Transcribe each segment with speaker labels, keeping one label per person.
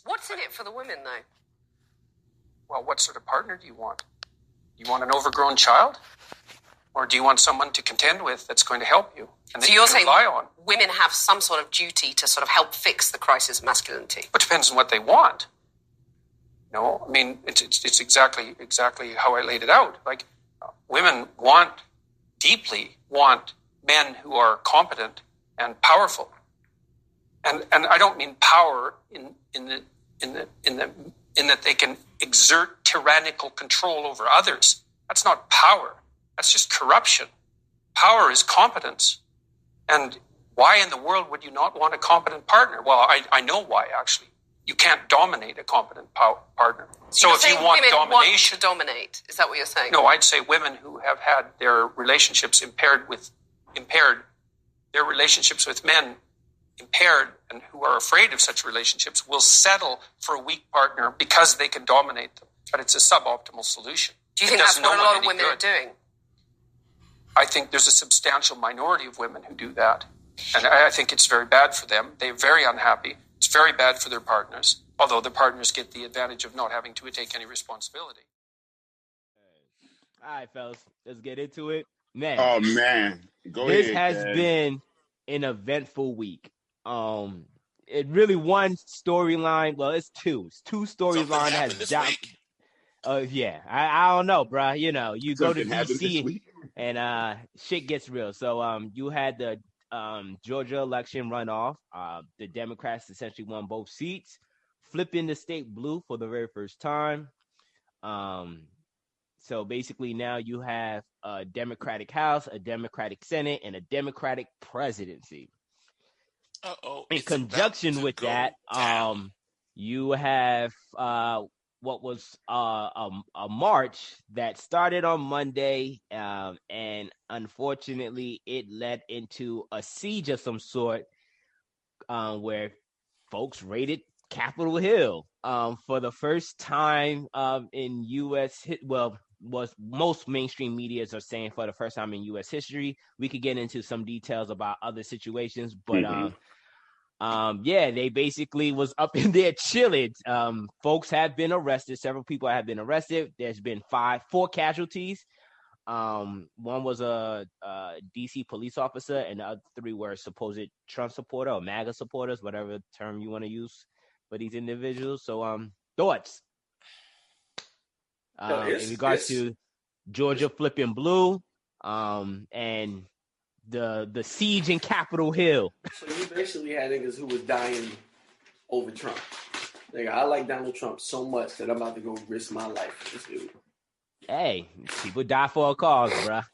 Speaker 1: What's in it for the women, though?
Speaker 2: Well, what sort of partner do you want? You want an overgrown child? Or do you want someone to contend with that's going to help you and that
Speaker 1: so
Speaker 2: you
Speaker 1: you're
Speaker 2: can
Speaker 1: saying
Speaker 2: rely on?
Speaker 1: Women have some sort of duty to sort of help fix the crisis of masculinity?
Speaker 2: It depends on what they want. No, I mean, it's exactly how I laid it out. Like, women deeply want men who are competent and powerful. And I don't mean power in that they can exert tyrannical control over others. That's not power. That's just corruption. Power is competence. And why in the world would you not want a competent partner? Well, I know why, actually. You can't dominate a competent partner.
Speaker 1: So
Speaker 2: if you want domination,
Speaker 1: want to dominate, is that what you're saying?
Speaker 2: No, I'd say women who have had their relationships their relationships with men impaired, and who are afraid of such relationships will settle for a weak partner because they can dominate them. But it's a suboptimal solution.
Speaker 1: Do you think that's what a lot of women are doing?
Speaker 2: I think there's a substantial minority of women who do that. And I think it's very bad for them. They're very unhappy. It's very bad for their partners, although the partners get the advantage of not having to take any responsibility.
Speaker 3: All right, fellas, let's get into it. Man.
Speaker 4: Oh, man.
Speaker 3: This has been an eventful week. It really one storyline. Well, it's two. It's two storylines has down. Yeah. I don't know, bro. You know, you
Speaker 4: Something
Speaker 3: go to DC and shit gets real. So you had the Georgia election runoff. The Democrats essentially won both seats, flipping the state blue for the very first time. So basically now you have a Democratic House, a Democratic Senate, and a Democratic presidency. In conjunction with that, you have what was a march that started on Monday, and unfortunately it led into a siege of some sort, where folks raided Capitol Hill for the first time in U.S. Was most mainstream medias are saying for the first time in U.S. history. We could get into some details about other situations, but they basically was up in there chilling. Folks have been arrested. Several people have been arrested. There's been 4 casualties. One was a DC police officer, and the other 3 were supposed Trump supporter or MAGA supporters, whatever term you want to use for these individuals. So, thoughts? In regards to Georgia flipping blue, and the siege in Capitol Hill.
Speaker 5: So you basically had niggas who was dying over Trump. Nigga, I like Donald Trump so much that I'm about to go risk my life for this dude.
Speaker 3: Hey, people die for a cause, bruh.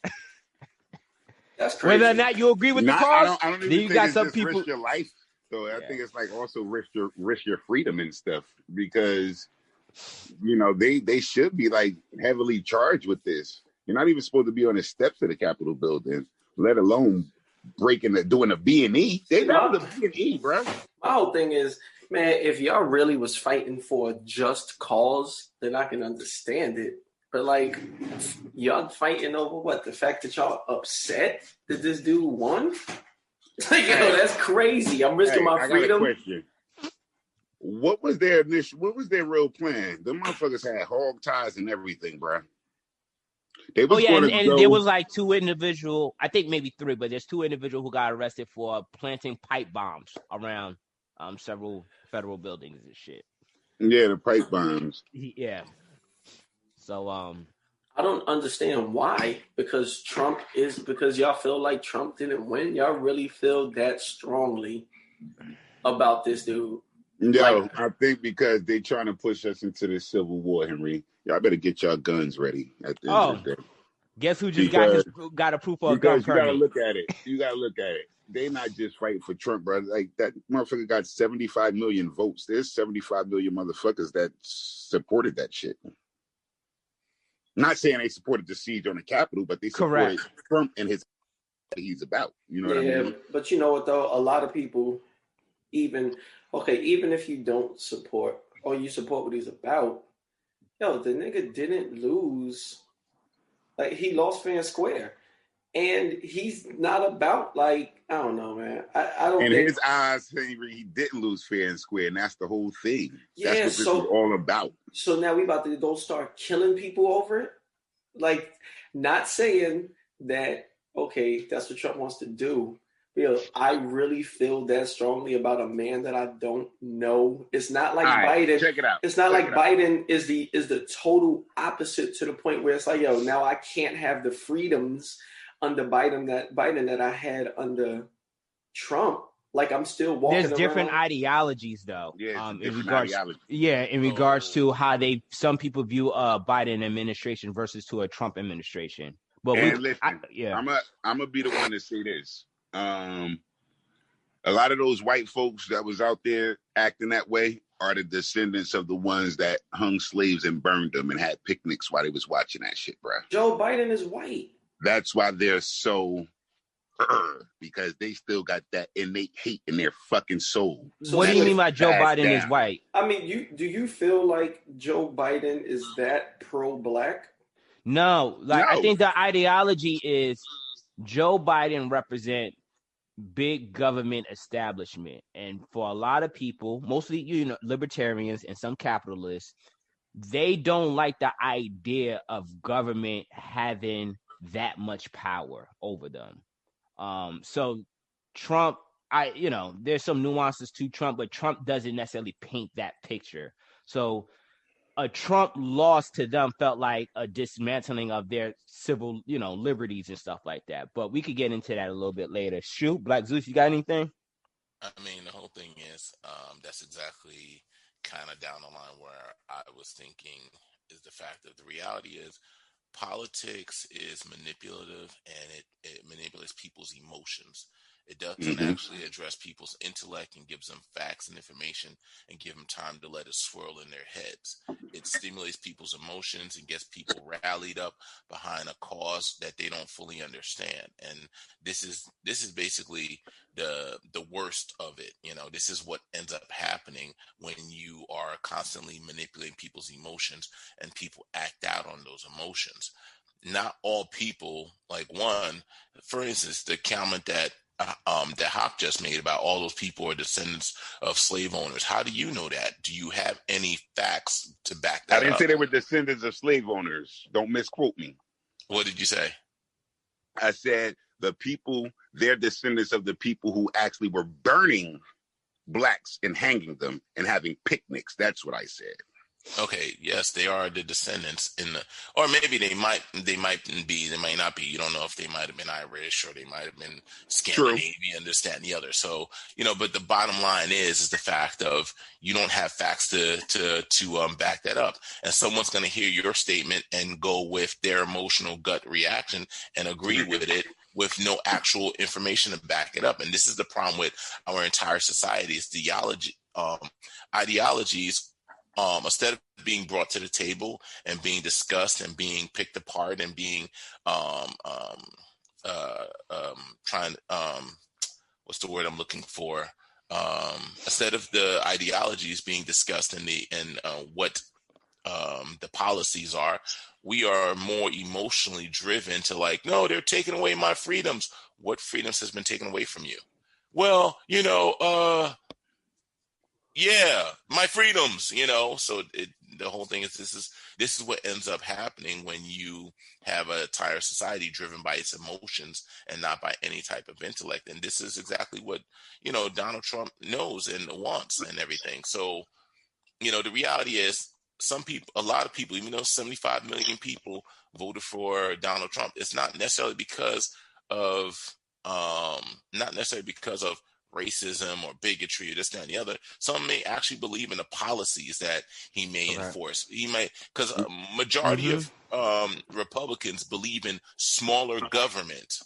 Speaker 5: That's crazy.
Speaker 3: Whether or not you agree with the cause,
Speaker 4: I don't even
Speaker 3: then you
Speaker 4: think
Speaker 3: got
Speaker 4: it's
Speaker 3: some
Speaker 4: just
Speaker 3: people.
Speaker 4: Risk your life, though. I think it's like also risk your freedom and stuff, because you know they should be like heavily charged with this. You're not even supposed to be on the steps of the Capitol building, let alone doing a B&E. They know the B&E, bro.
Speaker 5: My whole thing is, man, if y'all really was fighting for a just cause, then I can understand it. But like, y'all fighting over what? The fact that y'all upset that this dude won? Like, that's crazy. I'm risking my freedom.
Speaker 4: I got a question. What was their real plan? The motherfuckers had hog ties and everything, bro. They was
Speaker 3: and there was like 2 individuals, I think maybe 3, but there's 2 individuals who got arrested for planting pipe bombs around several federal buildings and shit.
Speaker 4: Yeah, the pipe bombs.
Speaker 3: Yeah. So
Speaker 5: I don't understand why. Because y'all feel like Trump didn't win. Y'all really feel that strongly about this dude.
Speaker 4: No, I think because they trying to push us into this civil war, Henry. Y'all better get y'all guns ready at the end of the day.
Speaker 3: Guess who just got a proof of a gun permit?
Speaker 4: You gotta look at it. They not just fighting for Trump, bro. Like, that motherfucker got 75 million votes. There's 75 million motherfuckers that supported that shit. Not saying they supported the siege on the Capitol, but they supported Trump and his he's about. You know what I mean?
Speaker 5: But you know what though? A lot of people, even if you don't support or you support what he's about, the nigga didn't lose. Like, he lost fair and square. And he's not about, like, I don't know, man. I don't
Speaker 4: In
Speaker 5: think...
Speaker 4: his eyes, he didn't lose fair and square, and that's the whole thing.
Speaker 5: Yeah,
Speaker 4: that's what this is all about.
Speaker 5: So now we about to go start killing people over it? Like, not saying that, okay, that's what Trump wants to do. I really feel that strongly about a man that I don't know. It's not like Biden.
Speaker 4: Check it out.
Speaker 5: It's not like Biden is the total opposite, to the point where it's like, yo, now I can't have the freedoms under Biden that I had under Trump. Like, I'm still walking around.
Speaker 3: There's different ideologies, though.
Speaker 4: Yeah,
Speaker 3: in regards to how some people view Biden administration versus to a Trump administration. But
Speaker 4: I'm gonna be the one to say this. A lot of those white folks that was out there acting that way are the descendants of the ones that hung slaves and burned them and had picnics while they was watching that shit, bro.
Speaker 5: Joe Biden is white.
Speaker 4: That's why they're so, because they still got that innate hate in their fucking soul.
Speaker 3: So what do you mean by Joe Biden is white?
Speaker 5: I mean, do you feel like Joe Biden is that pro-black?
Speaker 3: No, I think the ideology is Joe Biden represent big government establishment, and for a lot of people, mostly libertarians and some capitalists, they don't like the idea of government having that much power over them. So Trump, there's some nuances to Trump, but Trump doesn't necessarily paint that picture. So a Trump loss to them felt like a dismantling of their civil, liberties and stuff like that. But we could get into that a little bit later. Shoot, Black Zeus, you got anything?
Speaker 6: I mean, the whole thing is that's exactly kind of down the line where I was thinking is the fact that the reality is politics is manipulative, and it manipulates people's emotions. It doesn't actually address people's intellect and gives them facts and information and give them time to let it swirl in their heads. It stimulates people's emotions and gets people rallied up behind a cause that they don't fully understand. And this is basically the worst of it. This is what ends up happening when you are constantly manipulating people's emotions and people act out on those emotions. Not all people, for instance, the comment that Hoff just made about all those people are descendants of slave owners. How do you know that? Do you have any facts to back that up? I
Speaker 4: didn't say they were descendants of slave owners. Don't misquote me.
Speaker 6: What did you say?
Speaker 4: I said they're descendants of the people who actually were burning blacks and hanging them and having picnics. That's what I said.
Speaker 6: Okay, yes, they are the descendants or maybe they might not be. You don't know if they might have been Irish or they might have been Scandinavian, this, that, and the other. So, but the bottom line is the fact of you don't have facts to back that up. And someone's going to hear your statement and go with their emotional gut reaction and agree with it with no actual information to back it up. And this is the problem with our entire society is ideologies. Instead of being brought to the table and being discussed and being picked apart and being what's the word I'm looking for? Instead of the ideologies being discussed and what the policies are, we are more emotionally driven to no, they're taking away my freedoms. What freedoms has been taken away from you? Well, yeah, my freedoms, So the whole thing is this is what ends up happening when you have an entire society driven by its emotions and not by any type of intellect. And this is exactly what Donald Trump knows and wants and everything. So the reality is a lot of people, even though 75 million people voted for Donald Trump, it's not necessarily because of racism or bigotry or this, that, and the other. Some may actually believe in the policies that he may enforce. He might, because a majority of Republicans believe in smaller government,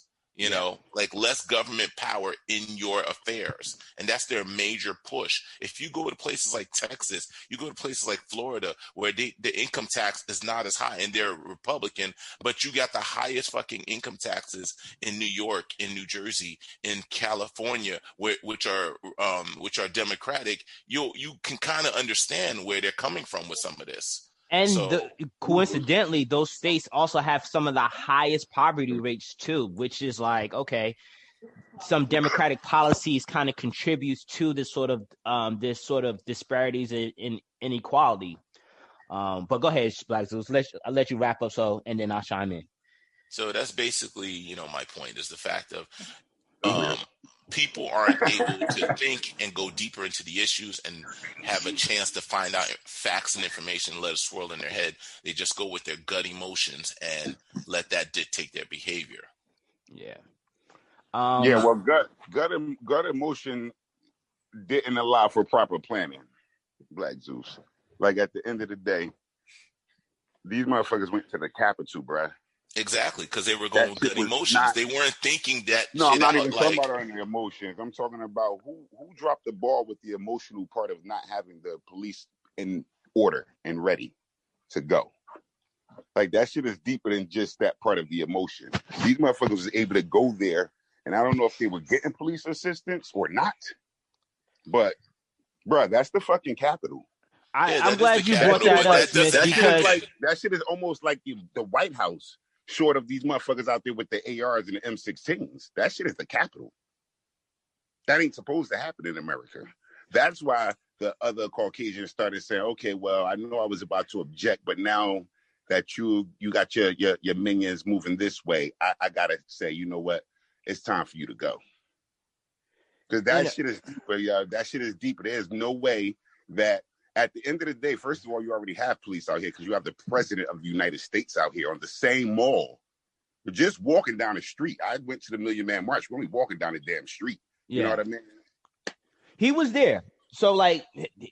Speaker 6: less government power in your affairs. And that's their major push. If you go to places like Texas, you go to places like Florida, where the income tax is not as high and they're Republican, but you got the highest fucking income taxes in New York, in New Jersey, in California, which are Democratic. You can kind of understand where they're coming from with some of this.
Speaker 3: And coincidentally, those states also have some of the highest poverty rates too, which is like, okay, some democratic policies kind of contributes to this sort of disparities in inequality. But go ahead, Black Zeus. I'll let you wrap up, and then I'll chime in.
Speaker 6: So that's basically, my point is the fact of people aren't able to think and go deeper into the issues and have a chance to find out facts and information and let it swirl in their head. They just go with their gut emotions and let that dictate their behavior.
Speaker 3: Yeah.
Speaker 4: Well, gut emotion didn't allow for proper planning, Black Zeus. Like, at the end of the day, these motherfuckers went to the Capitol, bruh.
Speaker 6: Exactly, because they were going with good emotions. They weren't thinking that.
Speaker 4: No, I'm not even talking about any emotions. I'm talking about who dropped the ball with the emotional part of not having the police in order and ready to go. Like, that shit is deeper than just that part of the emotion. These motherfuckers was able to go there, and I don't know if they were getting police assistance or not, but, bruh, that's the fucking Capitol.
Speaker 3: I'm glad you brought that up, Smith, because
Speaker 4: that shit is almost like the White House, short of these motherfuckers out there with the ARs and the M16s. That shit is the Capitol. That ain't supposed to happen in America. That's why the other Caucasians started saying, okay, well, I know I was about to object, but now that you got your minions moving this way, I gotta say, you know what? It's time for you to go. Because that shit is deeper, y'all. That shit is deeper. There's no way that at the end of the day, first of all, you already have police out here because you have the president of the United States out here on the same mall. But just walking down the street. I went to the Million Man March. We're only walking down the damn street. You know what I mean? He
Speaker 3: was there. So, like,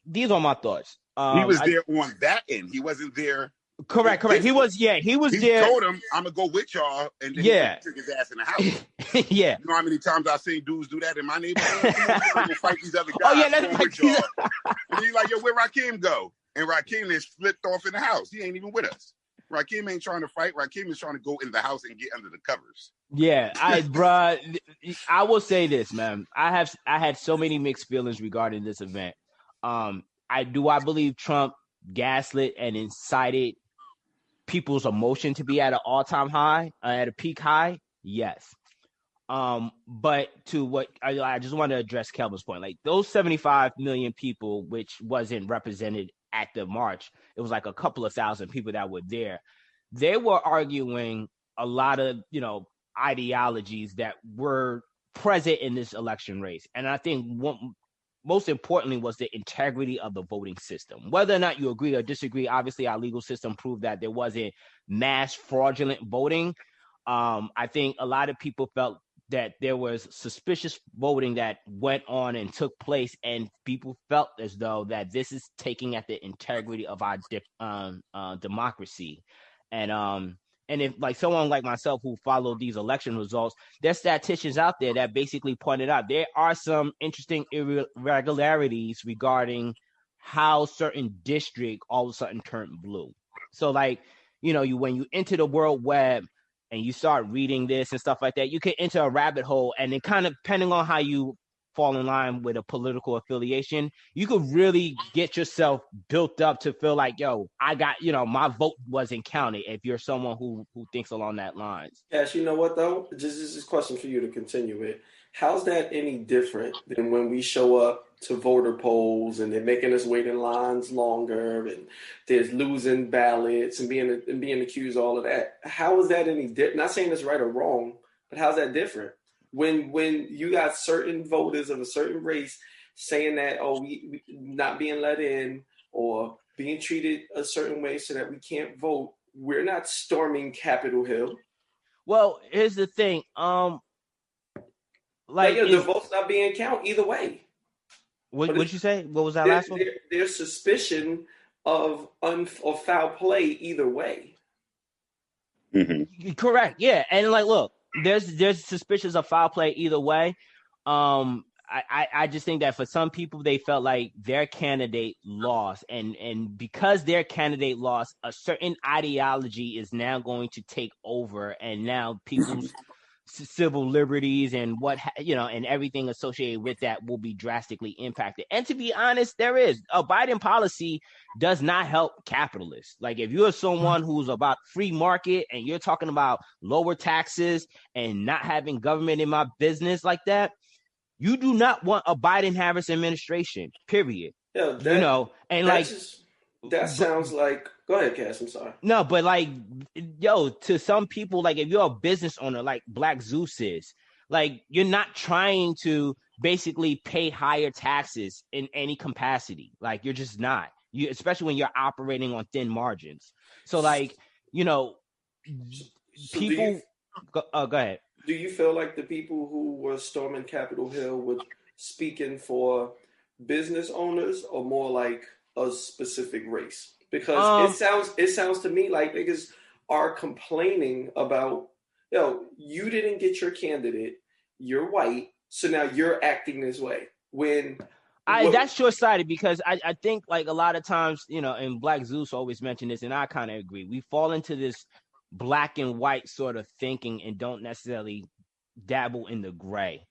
Speaker 3: these are my thoughts.
Speaker 4: He was there on that end. He wasn't there.
Speaker 3: Correct. He was there. He
Speaker 4: told him, I'm going to go with y'all. And then he took his ass in the house.
Speaker 3: Yeah.
Speaker 4: You know how many times I've seen dudes do that in my neighborhood? Go fight these other guys.
Speaker 3: That's
Speaker 4: with y'all. And he's like, yo, where Rakim go? And Rakim is flipped off in the house. He ain't even with us. Rakim ain't trying to fight. Rakim is trying to go in the house and get under the covers.
Speaker 3: Yeah, I will say this, man. I had so many mixed feelings regarding this event. I believe Trump gaslit and incited people's emotion to be at an all-time high, at a peak high. Yes. But to what I just want to address Kelvin's point, like those 75 million people, which wasn't represented at the march, it was like a couple of thousand people that were there. They were arguing a lot of, ideologies that were present in this election race. And I think most importantly was the integrity of the voting system. Whether or not you agree or disagree, obviously our legal system proved that there wasn't mass fraudulent voting. I think a lot of people felt that there was suspicious voting that went on and took place, and people felt as though that this is taking at the integrity of our democracy. And if like someone like myself who followed these election results, there's statisticians out there that basically pointed out there are some interesting irregularities regarding how certain district all of a sudden turned blue. So like, when you enter the World Web and you start reading this and stuff like that, you can enter a rabbit hole, and then kind of depending on how you fall in line with a political affiliation, you could really get yourself built up to feel like, yo, I got, my vote wasn't counted if you're someone who thinks along that lines.
Speaker 5: Yes, you know what though? Just this question for you to continue with. How's that any different than when we show up to voter polls and they're making us wait in lines longer and there's losing ballots and being accused of all of that? How is that any different? Not saying it's right or wrong, but how's that different? When you got certain voters of a certain race saying that, we not being let in or being treated a certain way so that we can't vote, we're not storming Capitol Hill.
Speaker 3: Well, here's the thing. The
Speaker 5: votes not being counted either way.
Speaker 3: What'd you say? What was that last one?
Speaker 5: There's suspicion of foul play either way.
Speaker 3: Mm-hmm. Correct. Yeah, and look. There's suspicions of foul play either way. I just think that for some people they felt like their candidate lost, and because their candidate lost, a certain ideology is now going to take over, and now people's civil liberties and and everything associated with that will be drastically impacted. And to be honest, there is a Biden policy does not help capitalists. Like if you're someone who's about free market and you're talking about lower taxes and not having government in my business like that, you do not want a Biden-Harris administration, period.
Speaker 5: Yeah, that sounds like. Go ahead, Cass. I'm sorry.
Speaker 3: No, but like, to some people, like if you're a business owner, like Black Zeus is, like you're not trying to basically pay higher taxes in any capacity. Like you're just not. Especially when you're operating on thin margins. So like, people. Go ahead.
Speaker 5: Do you feel like the people who were storming Capitol Hill were speaking for business owners or more like a specific race? Because it sounds to me like niggas are complaining about, you didn't get your candidate, you're white, so now you're acting this way. That's short-sighted,
Speaker 3: because I think like a lot of times, and Black Zeus always mentioned this, and I kind of agree. We fall into this black and white sort of thinking and don't necessarily dabble in the gray.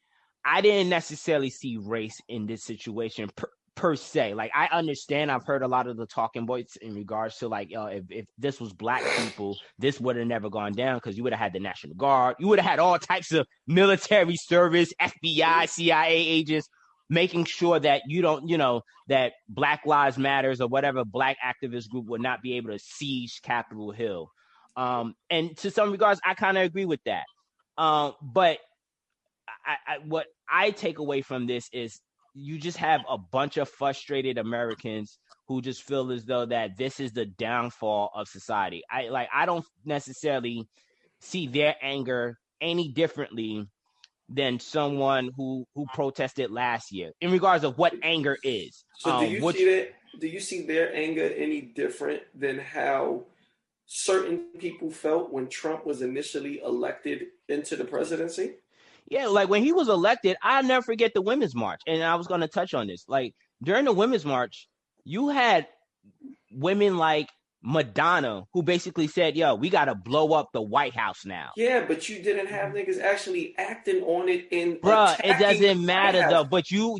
Speaker 3: I didn't necessarily see race in this situation per se. Like I understand, I've heard a lot of the talking points in regards to like, if this was Black people, this would have never gone down because you would have had the National Guard, you would have had all types of military service, FBI, CIA agents making sure that you don't, that Black Lives Matters or whatever Black activist group would not be able to siege Capitol Hill. And to some regards, I kind of agree with that. But what I take away from this is you just have a bunch of frustrated Americans who just feel as though that this is the downfall of society. I don't necessarily see their anger any differently than someone who protested last year in regards of what anger is.
Speaker 5: So do you see their anger any different than how certain people felt when Trump was initially elected into the presidency?
Speaker 3: Yeah, like when he was elected, I'll never forget the Women's March. And I was going to touch on this. Like during the Women's March, you had women like Madonna who basically said, we got to blow up the White House now.
Speaker 5: Yeah, but you didn't have niggas actually acting on it in
Speaker 3: Bruh, it doesn't matter though. But no.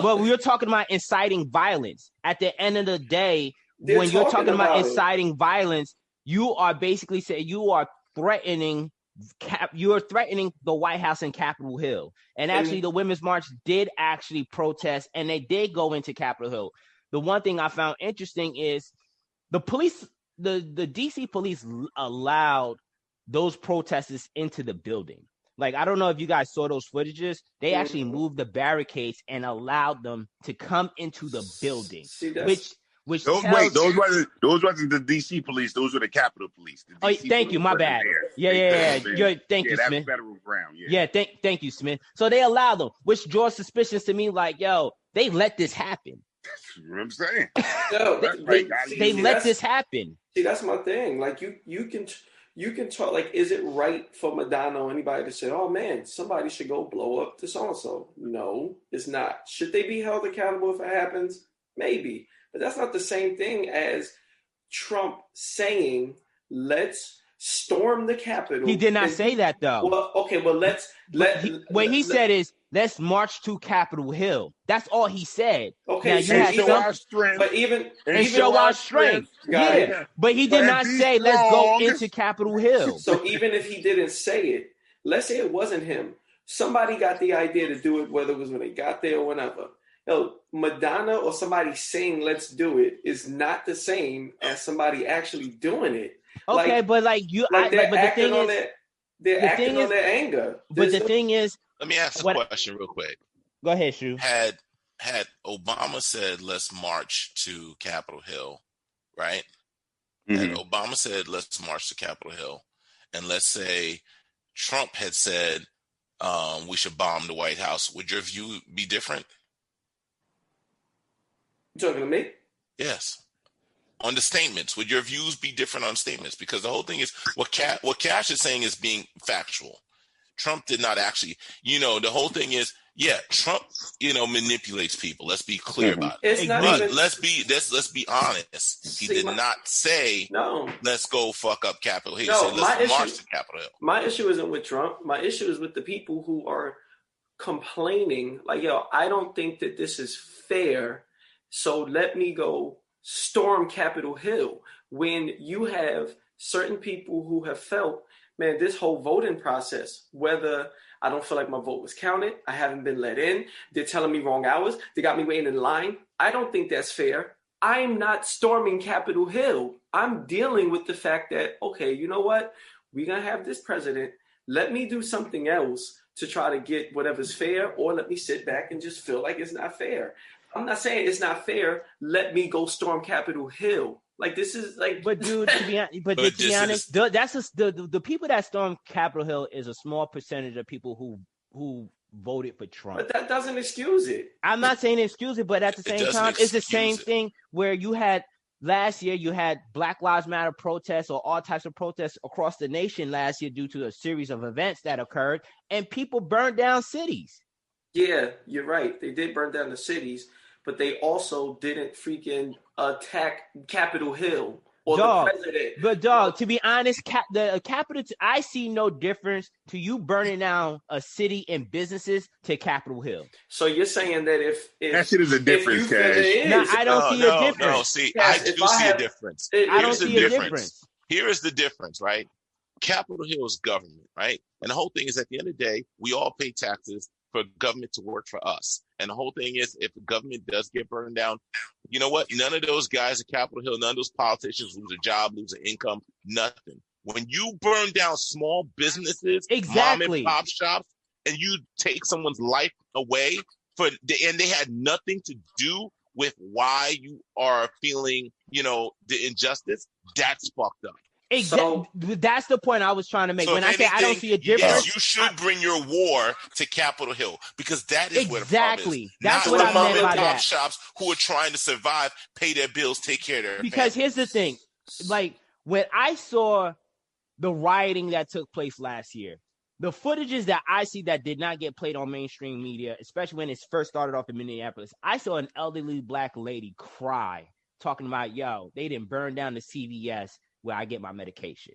Speaker 3: But we're talking about inciting violence. At the end of the day, when you're talking about inciting violence, you are basically saying you are threatening the White House and Capitol Hill. And actually the Women's March did actually protest and they did go into Capitol Hill. The one thing I found interesting is the police, the DC police allowed those protesters into the building. Like, I don't know if you guys saw those footages. They actually moved the barricades and allowed them to come into the building, which
Speaker 4: those wasn't the DC police. Those were the Capitol Police.
Speaker 3: Thank you. My bad. Yeah. Thank you, Smith.
Speaker 4: That's federal ground.
Speaker 3: Thank you, Smith. So they allowed them, which draws suspicions to me. Like, they let this happen.
Speaker 4: That's what I'm saying.
Speaker 3: They let this happen.
Speaker 5: See, that's my thing. Like, you can talk. Like, is it right for Madonna or anybody to say, "Oh man, somebody should go blow up to so and so"? No, it's not. Should they be held accountable if it happens? Maybe. But that's not the same thing as Trump saying, let's storm the Capitol.
Speaker 3: He did not say that, though.
Speaker 5: Well, okay, well,
Speaker 3: let's march to Capitol Hill. That's all he said.
Speaker 5: Okay,
Speaker 3: now,
Speaker 5: you had
Speaker 4: show our strength.
Speaker 5: But even
Speaker 3: show our strength. Yeah, but he did not say, let's go into Capitol Hill.
Speaker 5: So even if he didn't say it, let's say it wasn't him. Somebody got the idea to do it, whether it was when they got there or whenever. Madonna or somebody saying let's do it is not the same as somebody actually doing it.
Speaker 3: Okay, but like you,
Speaker 5: they're acting on their anger.
Speaker 3: But the thing is,
Speaker 6: let me ask a question real quick.
Speaker 3: Go ahead, Shu.
Speaker 6: Had Obama said let's march to Capitol Hill, right? Mm-hmm. And Obama said let's march to Capitol Hill, and let's say Trump had said we should bomb the White House. Would your view be different?
Speaker 5: You talking to me?
Speaker 6: Yes. On the statements, would your views be different on statements? Because the whole thing is what Cash is saying is being factual. Trump did not actually, the whole thing is Yeah, Trump, manipulates people. Let's be clear about it.
Speaker 5: It's not
Speaker 6: But
Speaker 5: even,
Speaker 6: let's be honest. He did not say,
Speaker 5: no,
Speaker 6: let's go fuck up Capitol Hill.
Speaker 5: No,
Speaker 6: He said, let's march to Capitol Hill.
Speaker 5: My issue isn't with Trump. My issue is with the people who are complaining. Like, yo, I don't think that this is fair, so let me go storm Capitol Hill. When you have certain people who have felt, man, this whole voting process, whether I don't feel like my vote was counted, I haven't been let in, they're telling me wrong hours, they got me waiting in line, I don't think that's fair. I'm not storming Capitol Hill. I'm dealing with the fact that, okay, you know what? We're going to have this president. Let me do something else to try to get whatever's fair, or let me sit back and just feel like it's not fair. I'm not saying it's not fair. Let me go storm Capitol Hill. Like, this is like,
Speaker 3: but dude, to be honest, that's just the people that storm Capitol Hill is a small percentage of people who voted for Trump.
Speaker 5: But that doesn't excuse it.
Speaker 3: I'm not saying excuse it, but at the same time, it's the same thing where you had last year, you had Black Lives Matter protests or all types of protests across the nation last year due to a series of events that occurred, and people burned down cities.
Speaker 5: Yeah, you're right. They did burn down the cities, but they also didn't freaking attack Capitol Hill or the president.
Speaker 3: But dog, to be honest, the Capitol, I see no difference to you burning down a city and businesses to Capitol Hill.
Speaker 5: So you're saying that if
Speaker 4: that shit is a difference, Cash?
Speaker 3: No, I don't see a difference.
Speaker 6: No, see, I do see a difference.
Speaker 3: I don't see a difference.
Speaker 6: Here is the difference, right? Capitol Hill is government, right? And the whole thing is, at the end of the day, we all pay taxes for government to work for us. And the whole thing is, if the government does get burned down, you know what? None of those guys at Capitol Hill, none of those politicians lose a job, lose an income, nothing. When you burn down small businesses, mom and pop shops, and you take someone's life away and they had nothing to do with why you are feeling, the injustice, that's fucked up.
Speaker 3: Exactly. That's the point I was trying to make. When I say I don't see a difference,
Speaker 6: yes, you should bring your war to Capitol Hill, because that is where the problem is.
Speaker 3: That's what I meant by that.
Speaker 6: Shops who are trying to survive, pay their bills, take care of their
Speaker 3: Because here's the thing, like when I saw the rioting that took place last year, the footages that I see that did not get played on mainstream media, especially when it first started off in Minneapolis, I saw an elderly Black lady cry, talking about, yo, they didn't burn down the CVS where I get my medication.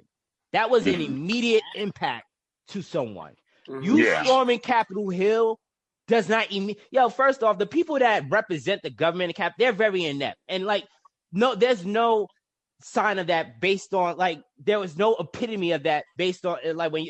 Speaker 3: That was an immediate impact to someone. Storming Capitol Hill does not first off, the people that represent the government they're very inept. And there's no sign of that based on there was no epitome of that based on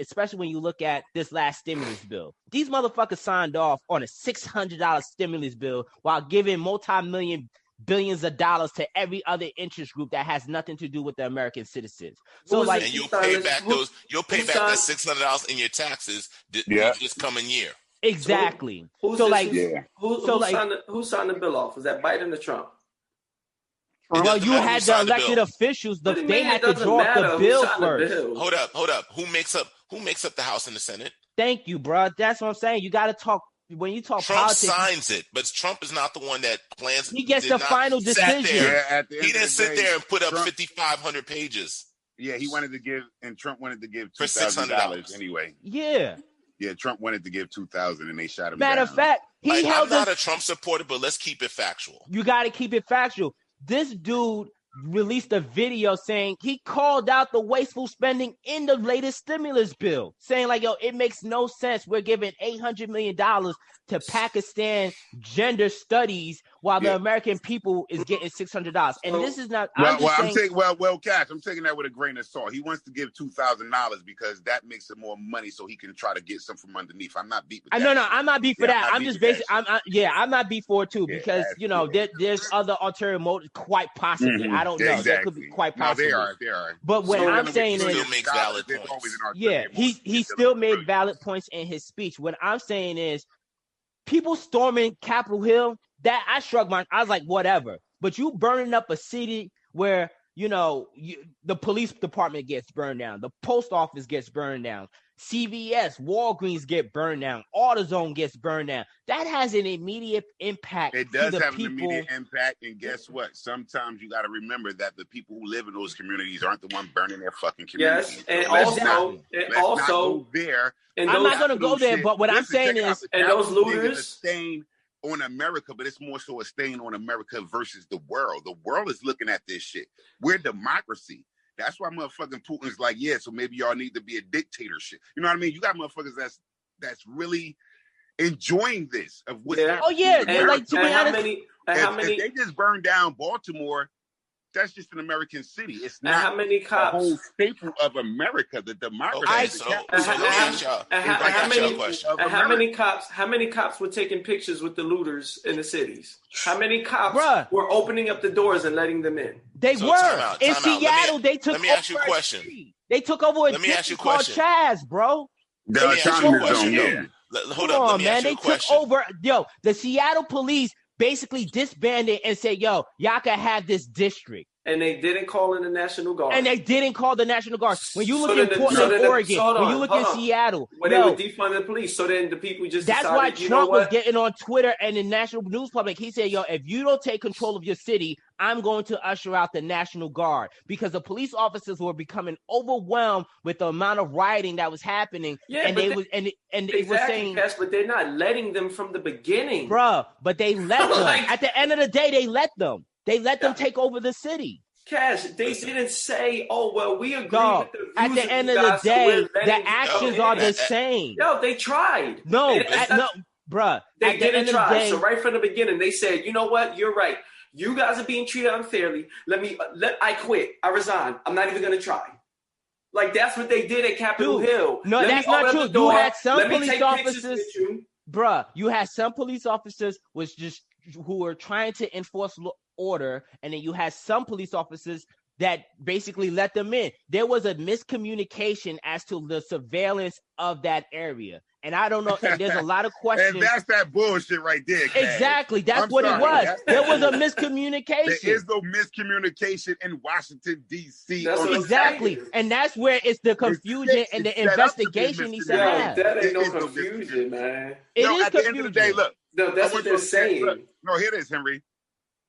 Speaker 3: especially when you look at this last stimulus bill. These motherfuckers signed off on a $600 stimulus bill while giving multi-million billions of dollars to every other interest group that has nothing to do with the American citizens. So
Speaker 6: and you'll pay back that $600 in your taxes this coming year.
Speaker 3: Exactly.
Speaker 5: Who signed the bill off? Was that Biden or Trump?
Speaker 3: Well, you had the elected officials. They had to draw up the bill first.
Speaker 6: Hold up. Who makes up the House and the Senate?
Speaker 3: Thank you, bro. That's what I'm saying. You got to talk. When you talk
Speaker 6: Trump
Speaker 3: politics,
Speaker 6: signs it, but Trump is not the one that plans.
Speaker 3: He gets the final decision.
Speaker 6: He didn't sit there and put up 5,500 pages.
Speaker 4: Yeah, Trump wanted to give $2,000 anyway.
Speaker 3: Yeah,
Speaker 4: Trump wanted to give $2,000 and they shot him
Speaker 3: down. Matter of fact,
Speaker 6: I'm not a Trump supporter, but let's keep it factual.
Speaker 3: You got to keep it factual. This dude released a video saying he called out the wasteful spending in the latest stimulus bill, saying it makes no sense. We're giving $800 million to Pakistan gender studies while the American people is getting $600. And this is not.
Speaker 4: Cash, I'm taking that with a grain of salt. He wants to give $2,000 because that makes it more money, so he can try to get some from underneath. I'm not beat with that.
Speaker 3: No, I'm not beat for that. I'm just basically, I'm not beat for it too because there's other ulterior motives, quite possibly. I don't know.
Speaker 4: Exactly.
Speaker 3: That could be quite possible.
Speaker 4: No, they are.
Speaker 3: But what I'm saying is,
Speaker 6: makes valid points.
Speaker 3: He still made valid points in his speech. What I'm saying is, people storming Capitol Hill, that I was like, whatever. But you burning up a city where the police department gets burned down, the post office gets burned down, CVS, Walgreens get burned down. AutoZone gets burned down. That has an immediate impact.
Speaker 4: It does
Speaker 3: to the
Speaker 4: have
Speaker 3: people.
Speaker 4: an immediate impact, and guess what? Sometimes you got to remember that the people who live in those communities aren't the one burning their fucking communities.
Speaker 5: Yes, and
Speaker 4: so let's
Speaker 5: also,
Speaker 4: not go there.
Speaker 5: And
Speaker 3: I'm not going to go there, but what I'm saying is,
Speaker 5: and those looters,
Speaker 4: is a stain on America, but it's more so a stain on America versus the world. The world is looking at this shit. We're democracy. That's why motherfucking Putin's like, yeah, so maybe y'all need to be a dictatorship. You know what I mean? You got motherfuckers that's really enjoying this of what's happening.
Speaker 3: Oh yeah,
Speaker 5: and,
Speaker 3: like to be honest,
Speaker 5: how many?
Speaker 4: If they just burned down Baltimore, that's just an American city. It's not
Speaker 5: how many cops?
Speaker 4: The whole staple of America, the democracy.
Speaker 6: Okay, so let me ask y'all a question.
Speaker 5: How many cops were taking pictures with the looters in the cities? How many cops were opening up the doors and letting them in?
Speaker 3: They were in Seattle. They took.
Speaker 6: Let me ask you a question.
Speaker 3: They took over a district called Chaz, bro.
Speaker 6: Let me ask you a question. Hold up,
Speaker 3: let me ask you a question. They took over. The Seattle police basically disbanded and said, yo, y'all can have this district.
Speaker 5: And they didn't call in the National Guard.
Speaker 3: And they didn't call the National Guard. When you look in Portland, Oregon, when you look in Seattle.
Speaker 5: When they were defunding the police, so then the people just
Speaker 3: decided, why Trump was getting on Twitter and the national news public. He said, yo, if you don't take control of your city, I'm going to usher out the National Guard. Because the police officers were becoming overwhelmed with the amount of rioting that was happening.
Speaker 5: Yeah,
Speaker 3: and they were saying,
Speaker 5: but they're not letting them from the beginning.
Speaker 3: Bruh, but they let them. At the end of the day, they let them. They let them take over the city.
Speaker 5: Cash, they didn't say, oh, well, we agree with the views
Speaker 3: at the end of the day, the actions are the same.
Speaker 5: Yo, they tried.
Speaker 3: No, bruh.
Speaker 5: They didn't try. So right from the beginning, they said, you know what? You're right. You guys are being treated unfairly. I quit. I resign. I'm not even going to try. Like, that's what they did at Capitol Hill.
Speaker 3: No, that's not true. You had some police officers. Bruh, you had some police officers who were trying to enforce order, and then you had some police officers that basically let them in. There was a miscommunication as to the surveillance of that area. And I don't know, and there's a lot of questions.
Speaker 4: And that's that bullshit right there, Cash.
Speaker 3: Exactly. That's what it was. There was a miscommunication.
Speaker 4: There is no miscommunication in Washington, D.C.
Speaker 3: Exactly. And that's where it's the confusion and the investigation needs to have.
Speaker 5: That ain't no confusion, man.
Speaker 3: It is
Speaker 4: at the end of the day, look.
Speaker 5: No, that's what they're saying.
Speaker 4: Look, no, here it is, Henry.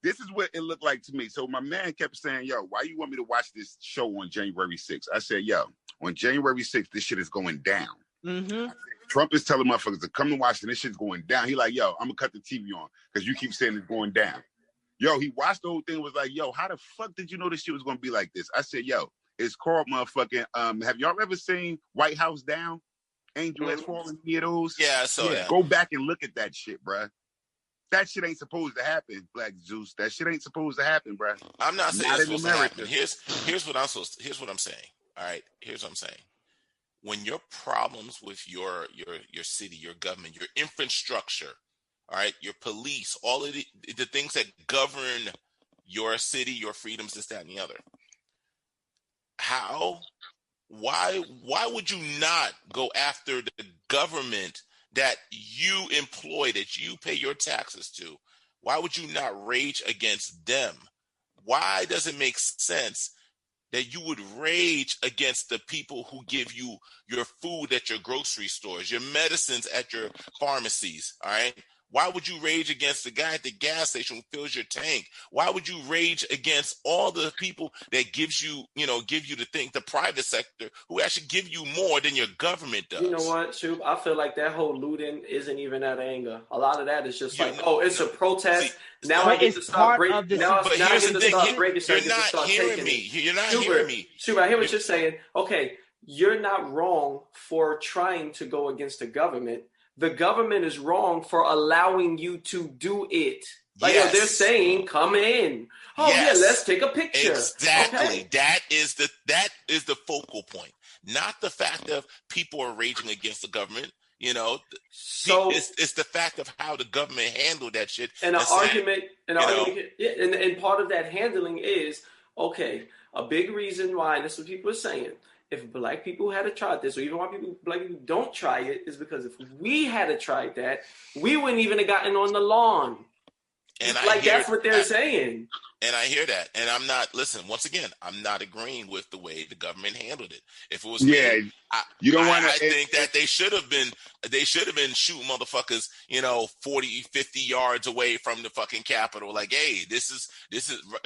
Speaker 4: This is what it looked like to me. So my man kept saying, yo, why you want me to watch this show on January 6th? I said, yo, on January 6th, this shit is going down.
Speaker 3: Mm-hmm.
Speaker 4: Trump is telling motherfuckers to come to Washington. This shit's going down. He like, yo, I'm going to cut the TV on because you keep saying it's going down. Yo, he watched the whole thing and was like, yo, how the fuck did you know this shit was going to be like this? I said, yo, it's called motherfucking, have y'all ever seen White House Down? Angel Has Fallen, any of those?
Speaker 6: Yeah, so yeah.
Speaker 4: Go back and look at that shit, bruh. That shit ain't supposed to happen, Black Zeus. That shit ain't supposed to happen, bro.
Speaker 6: I'm not saying it's supposed to happen. Here's what I'm saying. All right, here's what I'm saying. When your problems with your city, your government, your infrastructure, all right, your police, all of the things that govern your city, your freedoms, this, that, and the other. Why would you not go after the government that you employ, that you pay your taxes to? Why would you not rage against them? Why does it make sense that you would rage against the people who give you your food at your grocery stores, your medicines at your pharmacies, all right? Why would you rage against the guy at the gas station who fills your tank? Why would you rage against all the people that give you the private sector who actually give you more than your government does?
Speaker 5: You know what, Shoop? I feel like that whole looting isn't even out of anger. A lot of that is just it's a protest. Now I get to start breaking. Now I get to start breaking.
Speaker 6: You're not hearing me. You're not hearing me.
Speaker 5: Shoop, I hear what you're saying. Okay, you're not wrong for trying to go against the government. The government is wrong for allowing you to do it. Like they're saying, come in. Oh yeah, let's take a picture.
Speaker 6: Exactly.
Speaker 5: Okay.
Speaker 6: That is the focal point. Not the fact of people are raging against the government. You know, so it's the fact of how the government handled that shit.
Speaker 5: And an argument, and part of that handling is a big reason why, and this is what people are saying. If Black people had tried this, or even why Black people don't try it, is because if we had tried that, we wouldn't even have gotten on the lawn.
Speaker 6: And
Speaker 5: that's what they're saying.
Speaker 6: And I hear that. And I'm not, listen, once again, I'm not agreeing with the way the government handled it. If it was me,
Speaker 4: you don't want to.
Speaker 6: I think that they should have been shooting motherfuckers, 40, 50 yards away from the fucking Capitol. Like, hey, this is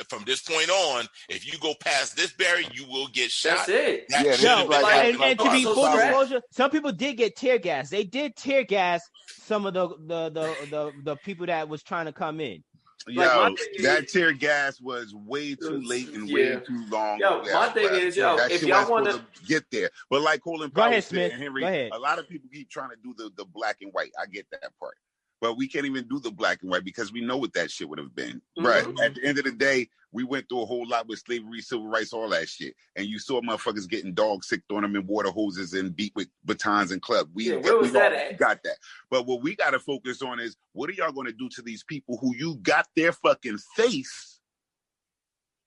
Speaker 6: from this point on, if you go past this barrier, you will get shot.
Speaker 5: That's it.
Speaker 3: And to be full disclosure, some people did get tear gas. They did tear gas some of the people that was trying to come in.
Speaker 4: Yo, that tear gas was way too late and way too long.
Speaker 5: Yo, my thing is, if y'all want to
Speaker 4: get there, but like Colin Powell said, Henry,
Speaker 3: a
Speaker 4: lot of people keep trying to do the black and white. I get that part, but we can't even do the black and white because we know what that shit would have been. Mm-hmm. Right. At the end of the day, we went through a whole lot with slavery, civil rights, all that shit, and you saw motherfuckers getting dog sick on them in water hoses and beat with batons and club.
Speaker 5: Where was that at?
Speaker 4: Got that. But what we got to focus on is, what are y'all going to do to these people who you got their fucking face?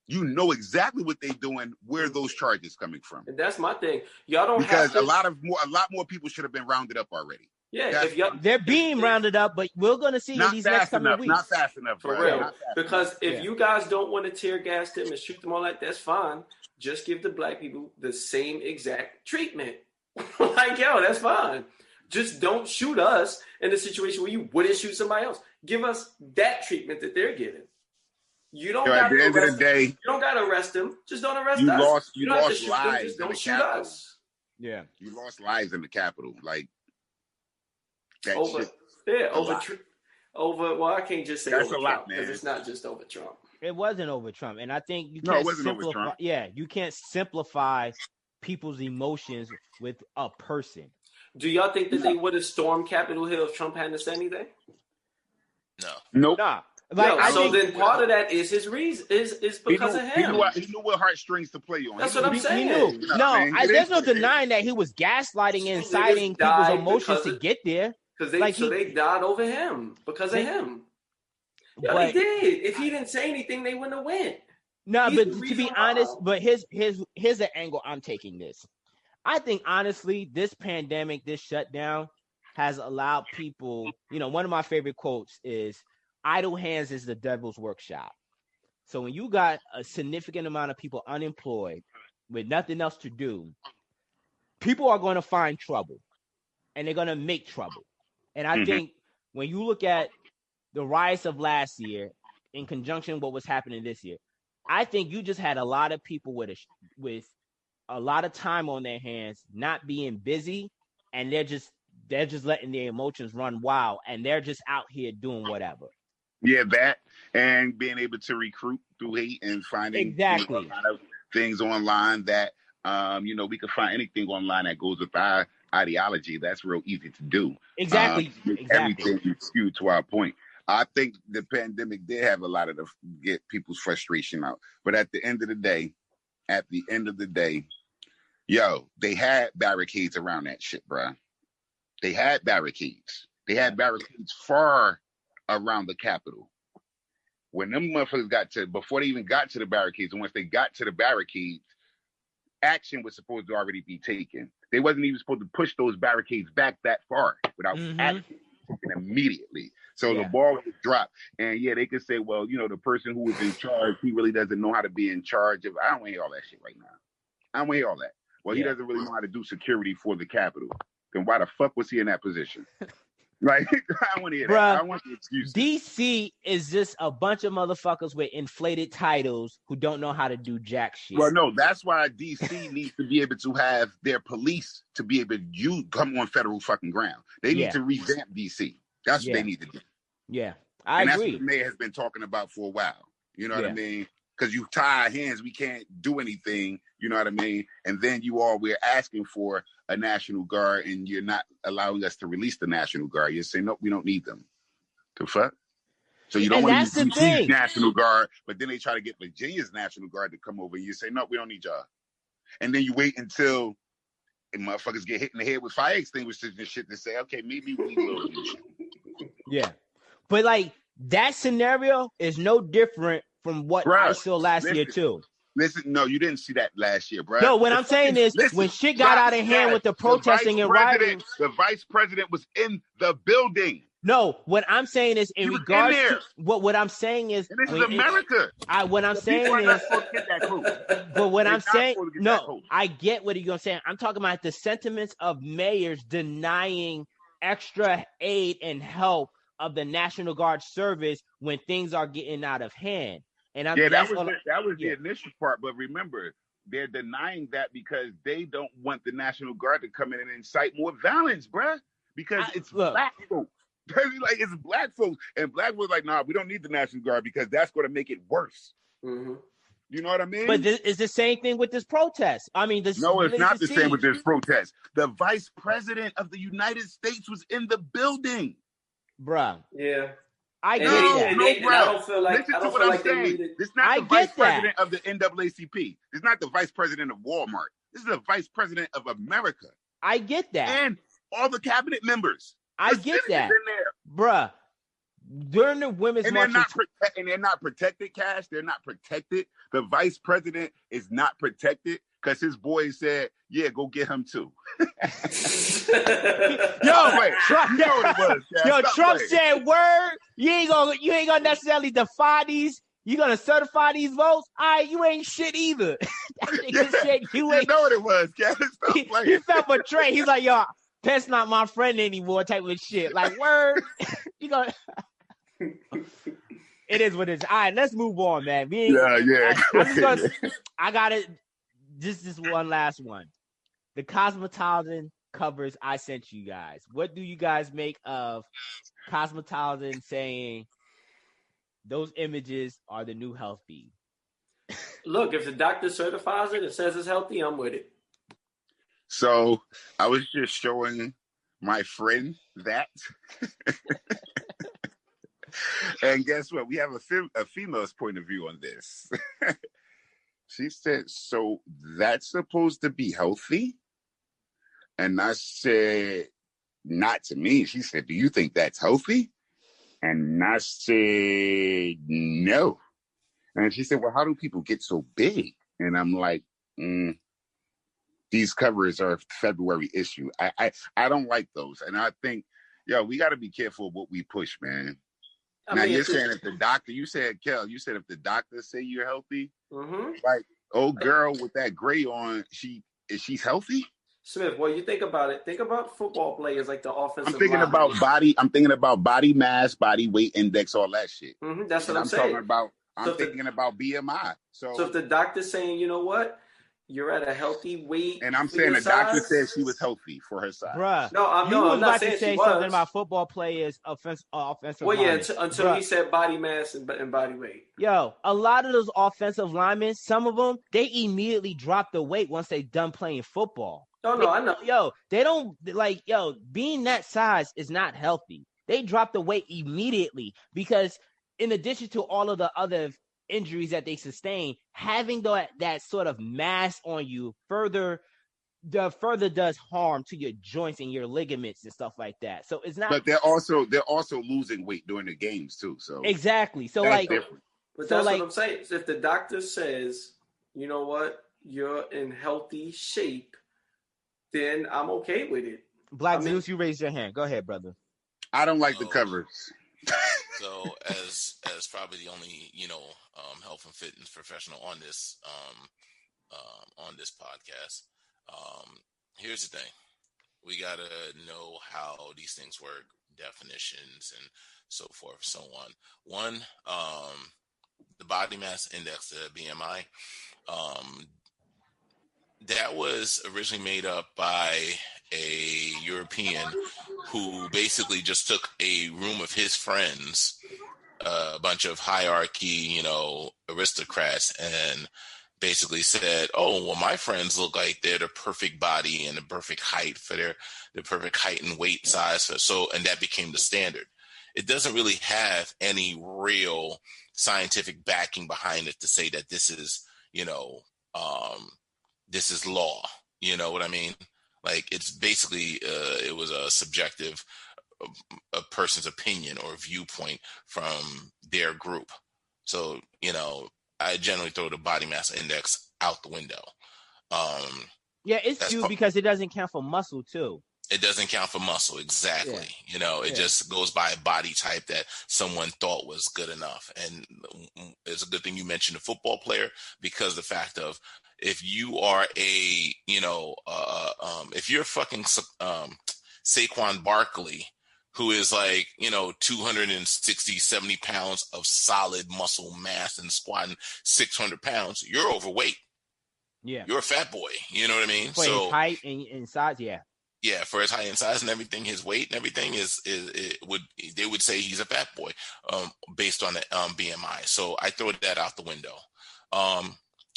Speaker 4: You know exactly what they're doing, where those charges coming from.
Speaker 5: And that's my thing. Y'all don't
Speaker 4: because
Speaker 5: have to...
Speaker 4: a lot more people should have been rounded up already.
Speaker 5: Yeah,
Speaker 3: they're being rounded up, but we're going to see in these next couple of weeks.
Speaker 4: Not fast enough,
Speaker 5: for real. Because if you guys don't want to tear gas them and shoot them all like that's fine. Just give the black people the same exact treatment. Like, yo, that's fine. Just don't shoot us in a situation where you wouldn't shoot somebody else. Give us that treatment that they're getting. You don't got to arrest them. You don't got to arrest them. Just don't arrest us.
Speaker 4: You lost lives.
Speaker 5: Just don't shoot us.
Speaker 3: Yeah,
Speaker 4: you lost lives in the Capitol. Like.
Speaker 5: Well, I can't just say
Speaker 4: that's
Speaker 5: over
Speaker 4: a lot,
Speaker 5: Trump, because it's not just over Trump.
Speaker 3: It wasn't over Trump, and I think you can't simplify. Yeah, you can't simplify people's emotions with a person.
Speaker 5: Do y'all think that they would have stormed Capitol Hill if Trump hadn't said anything?
Speaker 6: No.
Speaker 4: Nope.
Speaker 3: Nah.
Speaker 5: Then part of that is his reason is because of him.
Speaker 4: He knew what heartstring to play on.
Speaker 5: That's what I'm saying.
Speaker 3: He knew. There's no denying that he was gaslighting and inciting people's emotions to get there.
Speaker 5: They died over him because of him. Yeah, they did. If he didn't say anything, they wouldn't have went.
Speaker 3: No, but to be honest, but here's an angle I'm taking this. I think honestly, this pandemic, this shutdown has allowed people, one of my favorite quotes is, idle hands is the devil's workshop. So when you got a significant amount of people unemployed with nothing else to do, people are going to find trouble and they're going to make trouble. And I think when you look at the riots of last year in conjunction with what was happening this year, I think you just had a lot of people with a lot of time on their hands, not being busy, and they're just letting their emotions run wild, and they're just out here doing whatever.
Speaker 4: Yeah, that and being able to recruit through hate and finding
Speaker 3: exactly
Speaker 4: a lot of things online that we can find anything online that goes with our ideology. That's real easy to do.
Speaker 3: Exactly.
Speaker 4: Everything skewed to our point. I think the pandemic did have a lot of get people's frustration out. But at the end of the day, they had barricades around that shit, bruh. They had barricades. They had barricades far around the Capitol. When them motherfuckers before they even got to the barricades, and once they got to the barricades, action was supposed to already be taken. They wasn't even supposed to push those barricades back that far without action taken immediately. So the ball was dropped. And they could say, well, the person who was in charge, he really doesn't know how to be in charge of. I don't want to hear all that shit right now. I don't want to hear all that. Well, he doesn't really know how to do security for the Capitol. Then why the fuck was he in that position? Like, I want to hear that. I want the excuses.
Speaker 3: DC is just a bunch of motherfuckers with inflated titles who don't know how to do jack shit.
Speaker 4: Well, no, that's why DC needs to be able to have their police to be able to come on federal fucking ground. They need to revamp DC. That's what they need to do.
Speaker 3: Yeah, I agree.
Speaker 4: That's what the mayor has been talking about for a while. You know what I mean? Because you tie our hands, we can't do anything. You know what I mean? And then we're asking for a National Guard, and you're not allowing us to release the National Guard. You're saying, no, we don't need them. The fuck? So you don't want to use DC's National Guard, but then they try to get Virginia's National Guard to come over, and you say, no, we don't need y'all. And then you wait until motherfuckers get hit in the head with fire extinguishers and shit to say, okay, maybe we will use you.
Speaker 3: Yeah. But like that scenario is no different from what I saw last year too.
Speaker 4: Listen, no, you didn't see that last year, bro.
Speaker 3: No, what I'm saying is when shit got out of hand with the protesting and rioting.
Speaker 4: The vice president was in the building.
Speaker 3: No, what I'm saying is in regards to what I'm saying is,
Speaker 4: and this is America.
Speaker 3: What I'm saying is, but what I'm saying, no, I get what you're saying. I'm talking about the sentiments of mayors denying extra aid and help of the National Guard service when things are getting out of hand. And
Speaker 4: that was the initial part. But remember, they're denying that because they don't want the National Guard to come in and incite more violence, bruh. Because it's black folks. Like, it's black folks, and black folks like, nah, we don't need the National Guard because that's going to make it worse.
Speaker 5: Mm-hmm.
Speaker 4: You know what I mean?
Speaker 3: But it's the same thing with this protest. I mean,
Speaker 4: no, it's not the same with this protest. The Vice President of the United States was in the building,
Speaker 3: bruh.
Speaker 5: Yeah.
Speaker 3: I get that.
Speaker 5: I don't feel like,
Speaker 4: listen to what I'm saying. This is not the Vice President of the NAACP. It's not the Vice President of Walmart. This is the Vice President of America.
Speaker 3: I get that.
Speaker 4: And all the cabinet members.
Speaker 3: I get that. Bruh. During the women's march,
Speaker 4: they're not protected, Cash. They're not protected. The Vice President is not protected because his boy said, "Yeah, go get him too."
Speaker 3: Trump said, "Word, you ain't gonna necessarily defy these. You gonna certify these votes? All right, you ain't shit either." That nigga said you ain't.
Speaker 4: You know what it was, Cash.
Speaker 3: He felt betrayed. He's like, "Yo, Pence not my friend anymore," type of shit. Like, word, you gonna. It is what it is. All right, let's move on, man. I got it. This one last one. The Cosmopolitan covers I sent you guys. What do you guys make of Cosmopolitan saying those images are the new healthy?
Speaker 5: Look, if the doctor certifies it and says it's healthy, I'm with it.
Speaker 4: So I was just showing my friend that. And guess what? We have a female's point of view on this. She said, so that's supposed to be healthy? And I said, not to me. She said, do you think that's healthy? And I said, no. And she said, well, how do people get so big? And I'm like, these covers are a February issue. I don't like those. And I think, we got to be careful of what we push, man. You're saying if the doctor, you said if the doctor say you're healthy, like, old girl with that gray on, she's healthy?
Speaker 5: Smith, well, you think about it. Think about football players like the offensive
Speaker 4: I'm thinking about body mass, body weight index, all that shit.
Speaker 5: That's what I'm saying.
Speaker 4: I'm thinking about BMI. So
Speaker 5: if the doctor's saying, you know what? You're at a healthy weight.
Speaker 4: And I'm saying the doctor said she was healthy for her size.
Speaker 3: Bruh.
Speaker 5: I'm
Speaker 3: not
Speaker 5: about
Speaker 3: to say something about football players' offensive.
Speaker 5: Well, yeah, until he said body mass and body weight.
Speaker 3: Yo, a lot of those offensive linemen, some of them, they immediately drop the weight once they done playing football.
Speaker 5: No, I know.
Speaker 3: They don't being that size is not healthy. They drop the weight immediately because in addition to all of the other injuries that they sustain, having that sort of mass on you further does harm to your joints and your ligaments and stuff like that. So it's not.
Speaker 4: But they're also losing weight during the games too. So
Speaker 3: exactly. So
Speaker 4: that's different.
Speaker 5: But that's what I'm saying. So if the doctor says, you know what, you're in healthy shape, then I'm okay with it.
Speaker 3: Black News, you raised your hand. Go ahead, brother.
Speaker 4: I don't like the covers.
Speaker 6: So as probably the only health and fitness professional on this podcast, here's the thing: we gotta know how these things work, definitions, and so forth, so on. One, the body mass index, the BMI, that was originally made up by a European who basically just took a room of his friends, a bunch of hierarchy, aristocrats, and basically said, oh, well, my friends look like they're the perfect body and the perfect height for the perfect height and weight size. And that became the standard. It doesn't really have any real scientific backing behind it to say that this is, this is law. You know what I mean? Like, it's basically, it was a subjective, a person's opinion or viewpoint from their group. So, I generally throw the body mass index out the window.
Speaker 3: Yeah, it's due because it doesn't count for muscle too.
Speaker 6: It doesn't count for muscle, exactly. It just goes by a body type that someone thought was good enough. And it's a good thing you mentioned a football player, because the fact of, if you are if you're fucking Saquon Barkley, who is 260, 70 pounds of solid muscle mass and squatting 600 pounds, you're overweight.
Speaker 3: Yeah.
Speaker 6: You're a fat boy. You know what I mean?
Speaker 3: For his height and size, yeah.
Speaker 6: Yeah, for his height and size and everything, his weight and everything they would say he's a fat boy, based on the BMI. So I throw that out the window.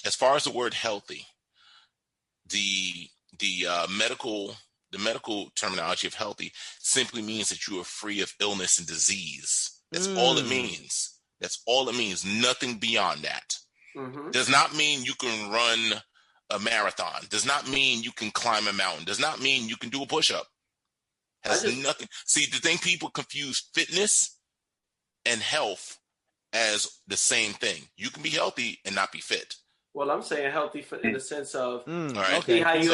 Speaker 6: As far as the word healthy, the medical terminology of healthy simply means that you are free of illness and disease. That's all it means. That's all it means. Nothing beyond that. Mm-hmm. Does not mean you can run a marathon. Does not mean you can climb a mountain. Does not mean you can do a push-up. Has nothing. See, the thing, people confuse fitness and health as the same thing. You can be healthy and not be fit.
Speaker 5: Well, I'm saying healthy in the sense of
Speaker 3: okay.
Speaker 5: How you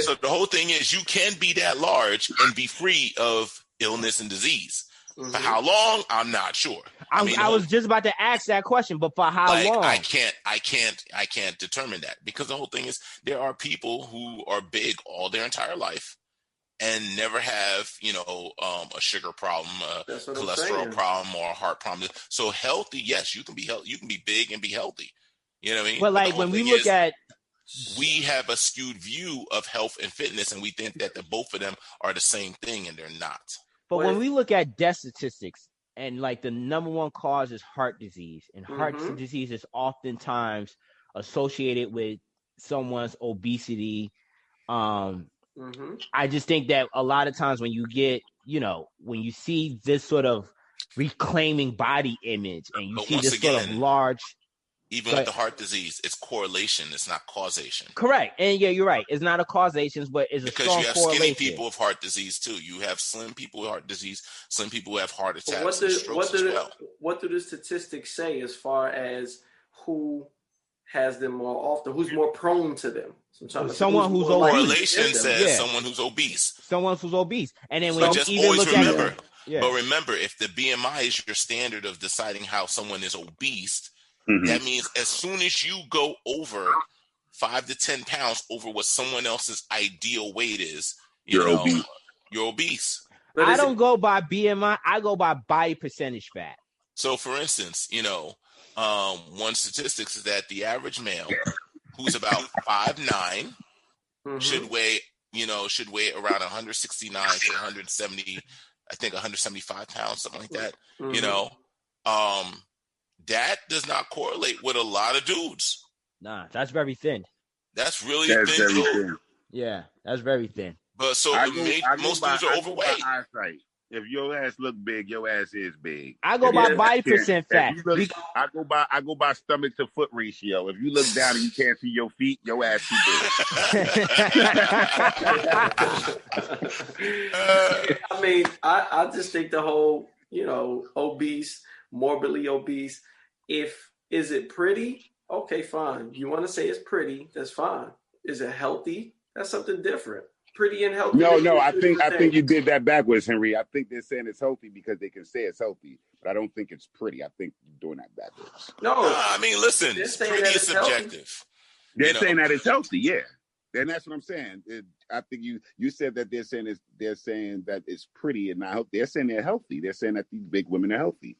Speaker 6: so the whole thing is, you can be that large and be free of illness and disease. Mm-hmm. For how long? I'm not sure.
Speaker 3: I was just about to ask that question, but for how long?
Speaker 6: I can't determine that, because the whole thing is, there are people who are big all their entire life and never have, a sugar problem, a cholesterol problem, or a heart problem. So healthy, yes, you can be healthy. You can be big and be healthy. You know what I mean?
Speaker 3: But when we look at,
Speaker 6: we have a skewed view of health and fitness, and we think that both of them are the same thing, and they're not.
Speaker 3: But when we look at death statistics, and the number one cause is heart disease, and heart disease is oftentimes associated with someone's obesity. I just think that a lot of times when you get, when you see this sort of reclaiming body image, and you see this sort of large.
Speaker 6: Even with the heart disease, it's correlation. It's not causation.
Speaker 3: Correct. And yeah, you're right. It's not a causation, but it's a strong correlation. Because you have skinny people with heart disease too. You have slim people with heart disease, slim people who have heart attacks and strokes as well.
Speaker 5: What do the statistics say as far as who has them more often? Who's more prone to them?
Speaker 3: Someone who's obese.
Speaker 6: Correlation says someone who's obese.
Speaker 3: Someone who's obese. And then when
Speaker 6: just
Speaker 3: even
Speaker 6: always
Speaker 3: look
Speaker 6: remember,
Speaker 3: at
Speaker 6: but remember, if the BMI is your standard of deciding how someone is obese, that means as soon as you go over 5 to 10 pounds over what someone else's ideal weight is, you're obese.
Speaker 3: I don't go by BMI. I go by body percentage fat.
Speaker 6: So, for instance, one statistics is that the average male, who's about 5'9", should weigh around 169 to 170. I think 175 pounds, something like that. That does not correlate with a lot of dudes.
Speaker 3: Nah, that's very thin.
Speaker 6: That's really thin.
Speaker 3: Yeah, that's very thin.
Speaker 6: But so most dudes are overweight.
Speaker 4: If your ass look big, your ass is big.
Speaker 3: I go by body percent fat.
Speaker 4: I go by stomach to foot ratio. If you look down and you can't see your feet, your ass too
Speaker 5: big. I just think the whole, obese, morbidly obese. Is it pretty? Okay, fine. You want to say it's pretty? That's fine. Is it healthy? That's something different. Pretty and healthy.
Speaker 4: No. I think you did that backwards, Henry. I think they're saying it's healthy because they can say it's healthy, but I don't think it's pretty. I think you're doing that backwards.
Speaker 5: No,
Speaker 6: listen, pretty is subjective.
Speaker 4: They're saying that it's healthy, yeah. And that's what I'm saying. I think you said that they're saying that it's pretty and not healthy. They're saying they're healthy. They're saying that these big women are healthy,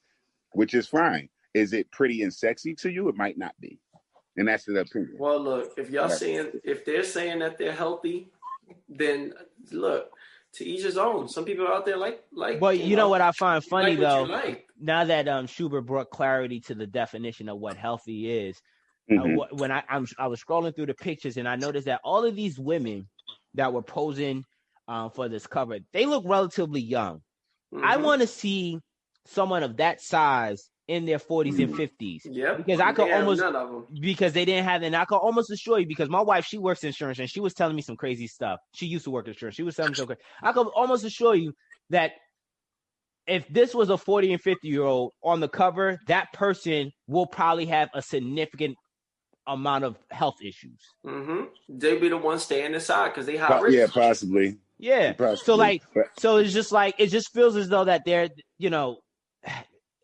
Speaker 4: which is fine. Is it pretty and sexy to you? It might not be. And that's the opinion.
Speaker 5: Well, look, if they're saying that they're healthy, then look, to each his own. Some people out there like.
Speaker 3: Well, you know what I find funny though, now that Schubert brought clarity to the definition of what healthy is. When I was scrolling through the pictures and I noticed that all of these women that were posing for this cover, they look relatively young. I want to see someone of that size in their 40s and 50s.
Speaker 5: Yeah,
Speaker 3: because I could almost because they didn't have it. And I could almost assure you, because my wife, she works insurance and she was telling me some crazy stuff. She used to work insurance. She was telling me so crazy. I could almost assure you that if this was a 40 and 50-year-old on the cover, that person will probably have a significant amount of health issues.
Speaker 5: They'd be the ones staying inside because they high risk.
Speaker 4: Yeah, possibly.
Speaker 3: Yeah.
Speaker 4: Possibly.
Speaker 3: So it's just like, it just feels as though that they're, you know,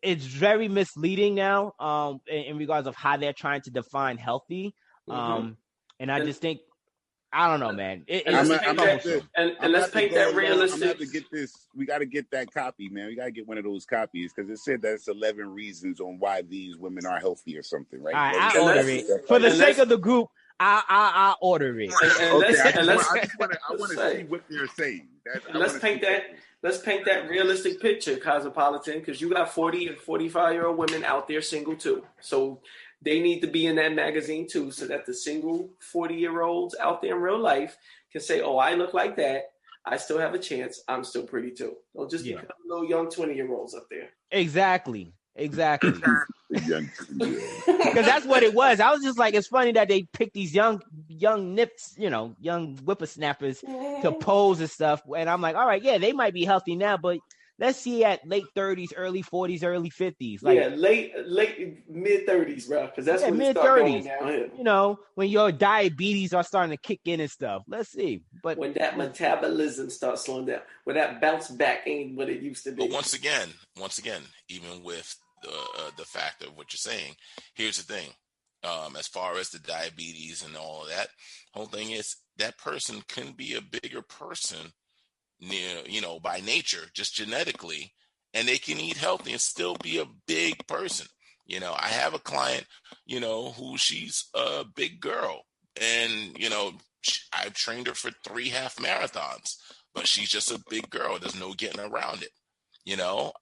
Speaker 3: it's very misleading now, in regards of how they're trying to define healthy. And I just think, I don't know, man.
Speaker 5: And
Speaker 3: It's troublesome.
Speaker 5: let's paint that realistic.
Speaker 4: I'm gonna have to get this. We got to get that copy, man. We got to get one of those copies because it said that's 11 reasons on why these women are healthy or something, right?
Speaker 3: I order it for the sake of the group. I order it.
Speaker 4: I want to see what they're saying.
Speaker 5: Let's paint that realistic picture, Cosmopolitan, because you got 40 and 45-year-old women out there single too. So they need to be in that magazine too, so that the single 40-year-olds out there in real life can say, "Oh, I look like that. I still have a chance. I'm still pretty too." Don't just become little young 20-year-olds up there.
Speaker 3: Exactly. Because that's what it was. I was just like, it's funny that they pick these young nips, young whippersnappers to pose and stuff. And I'm like, all right, yeah, they might be healthy now, but let's see at late 30s, early 40s, early 50s. Like,
Speaker 5: late mid 30s, bro. Because that's when it starts going downhill.
Speaker 3: When your diabetes are starting to kick in and stuff. Let's see. But
Speaker 5: when that metabolism starts slowing down, when that bounce back ain't what it used to be.
Speaker 6: But once again, even with the fact of what you're saying, here's the thing. As far as the diabetes and all of that, whole thing is that person can be a bigger person, by nature, just genetically, and they can eat healthy and still be a big person. I have a client, who she's a big girl, and I've trained her for 3 half marathons, but she's just a big girl. There's no getting around it.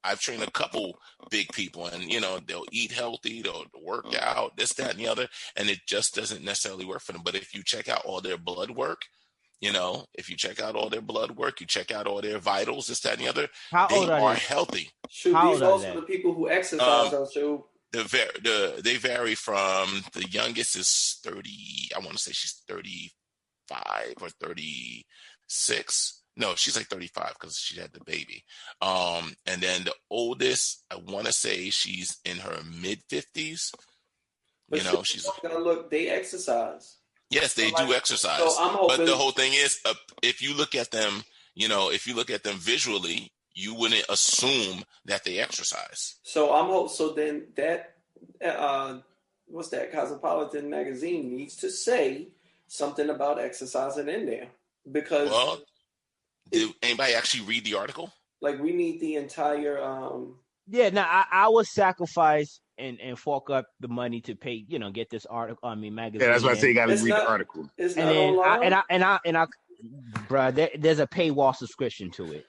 Speaker 6: I've trained a couple big people, and they'll eat healthy, they'll work out, this, that, and the other, and it just doesn't necessarily work for them. But if you check out all their blood work, you check out all their vitals, this, that, and the other, they are healthy.
Speaker 5: Shoot, these also the people who exercise on show.
Speaker 6: They vary from, the youngest is 30. I want to say she's 35 or 36. No, she's like 35 because she had the baby. And then the oldest, I want to say she's in her mid 50s.
Speaker 5: But she's look. They exercise.
Speaker 6: Yes, they do exercise. So I'm hoping, but the whole thing is, if you look at them, visually, you wouldn't assume that they exercise.
Speaker 5: So So then that, what's that? Cosmopolitan magazine needs to say something about exercising in there, because.
Speaker 6: Well, did anybody actually read the article?
Speaker 5: Like, we need the entire.
Speaker 3: Yeah, now I would sacrifice and fork up the money to pay, get this article. Magazine.
Speaker 4: Yeah, that's why I say you got to read the article.
Speaker 5: It's not online.
Speaker 3: Bro, there's a paywall subscription to it.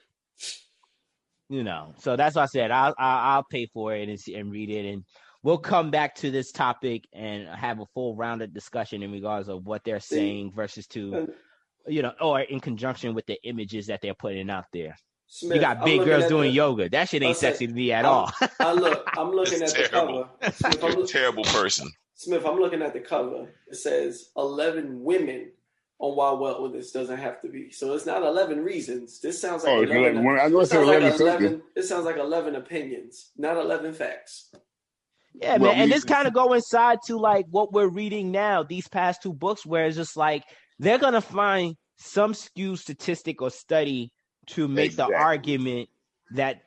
Speaker 3: So that's why I said I'll pay for it and read it, and we'll come back to this topic and have a full rounded discussion in regards of what they're saying versus or in conjunction with the images that they're putting out there. Smith, you got big girls doing yoga. That shit ain't sexy to me at all.
Speaker 5: I'm looking at the cover. Smith,
Speaker 6: You're a terrible person.
Speaker 5: Smith, I'm looking at the cover. It says 11 women on why wellness doesn't have to be. So it's not 11 reasons. This sounds like 11. It sounds like 11 opinions, not 11 facts.
Speaker 3: Yeah, man. And this kind of coincide to like what we're reading now, these past 2 books, where it's just like they're going to find some skewed statistic or study to make the argument that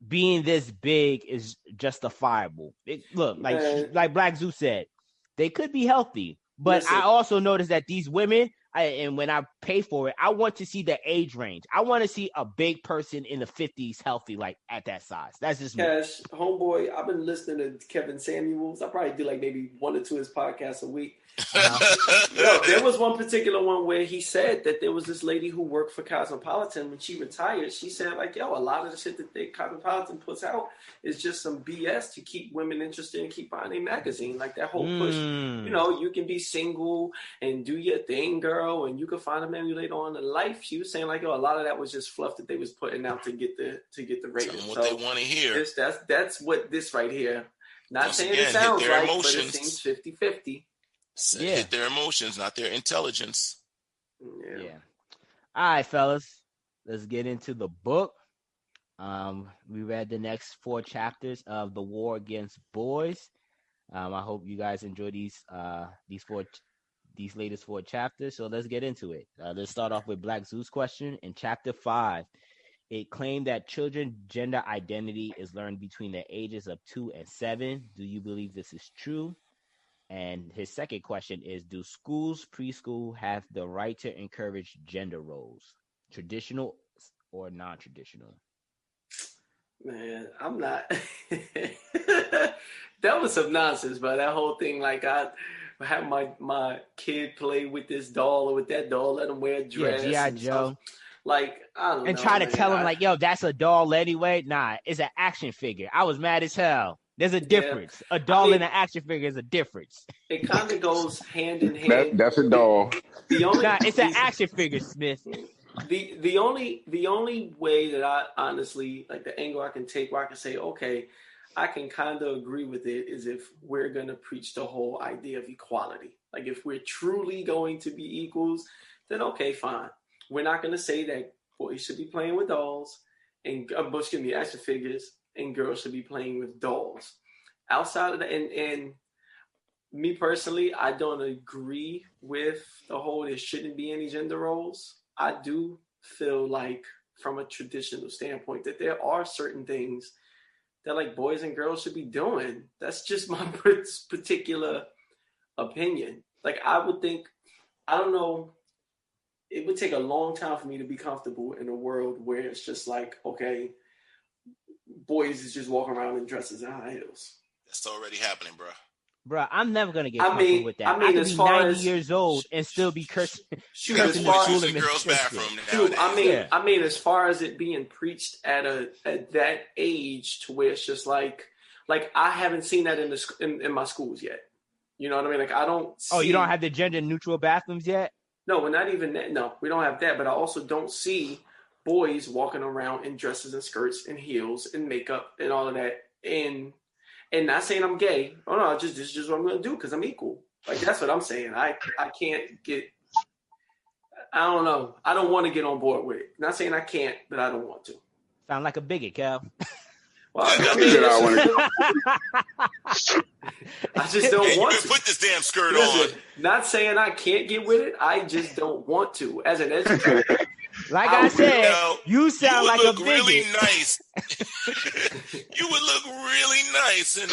Speaker 3: being this big is justifiable. Like Black Zeus said, they could be healthy. But I also noticed that these women, and when I pay for it, I want to see the age range. I want to see a big person in the 50s healthy, like at that size. That's just
Speaker 5: Cash, homeboy, I've been listening to Kevin Samuels. I probably do like maybe 1 or 2 of his podcasts a week. There was one particular one where he said that there was this lady who worked for Cosmopolitan. When she retired, she said like, a lot of the shit that Cosmopolitan puts out is just some BS to keep women interested and keep buying a magazine. Like that whole push, you can be single and do your thing, girl, and you can find a man later on in life. She was saying like, a lot of that was just fluff that they was putting out to get the ratings.
Speaker 6: What they want to hear.
Speaker 5: That's what this right here. Not saying it sounds right, but it seems 50-50.
Speaker 6: Hit their emotions, not their intelligence.
Speaker 3: Yeah. All right, fellas. Let's get into the book. We read the next 4 chapters of The War Against Boys. I hope you guys enjoy these 4 these latest 4 chapters. So let's get into it. Let's start off with Black Zeus question. In chapter 5, it claimed that children's gender identity is learned between the ages of 2 and 7. Do you believe this is true? And his second question is, do schools, preschool have the right to encourage gender roles, traditional or non-traditional?
Speaker 5: Man, I'm not. That was some nonsense, but that whole thing, like I have my kid play with this doll or with that doll, let him wear a dress.
Speaker 3: Yeah,
Speaker 5: G.I.
Speaker 3: Joe.
Speaker 5: Stuff. Like, I don't know.
Speaker 3: And try to
Speaker 5: man.
Speaker 3: tell him, like, yo, that's a doll anyway. Nah, it's an action figure. I was mad as hell. There's a difference. A doll and an action figure is a difference.
Speaker 5: It kind of goes hand in hand.
Speaker 4: That's a doll.
Speaker 3: It's an action figure, Smith.
Speaker 5: The only way that I honestly, like, the angle I can take where I can say, okay, I can kind of agree with it is if we're going to preach the whole idea of equality. Like, if we're truly going to be equals, then okay, fine. We're not going to say that boys should be playing with dolls and action figures, and girls should be playing with dolls. Outside of that, and me personally, I don't agree with the whole there shouldn't be any gender roles. I do feel like, from a traditional standpoint, that there are certain things that, like, boys and girls should be doing. That's just my particular opinion. Like, I would think, I don't know, it would take a long time for me to be comfortable in a world where it's just like, okay, boys is just walking around in dresses and high heels.
Speaker 6: That's already happening, bro.
Speaker 3: Bro, I'm never gonna get comfortable with that. I could be 90 years old and still be cursing.
Speaker 6: As far as the girls' bathroom nowadays.
Speaker 5: I mean, as far as it being preached at that age, to where it's just like I haven't seen that in my schools yet. You know what I mean? Like, I don't.
Speaker 3: Oh, you don't have the gender neutral bathrooms yet?
Speaker 5: No, we're not even that. No, we don't have that. But I also don't see boys walking around in dresses and skirts and heels and makeup and all of that. And not saying I'm gay. Oh no, this is just what I'm gonna do because I'm equal. Like, that's what I'm saying. I can't get. I don't know. I don't want to get on board with it. Not saying I can't, but I don't want to.
Speaker 3: Sound like a bigot, Cal.
Speaker 5: Well, I just don't want to
Speaker 6: put this damn skirt on.
Speaker 5: Not saying I can't get with it. I just don't want to. As an educator.
Speaker 3: Like I said, you sound like a bigot.
Speaker 6: Really nice. You would look really nice in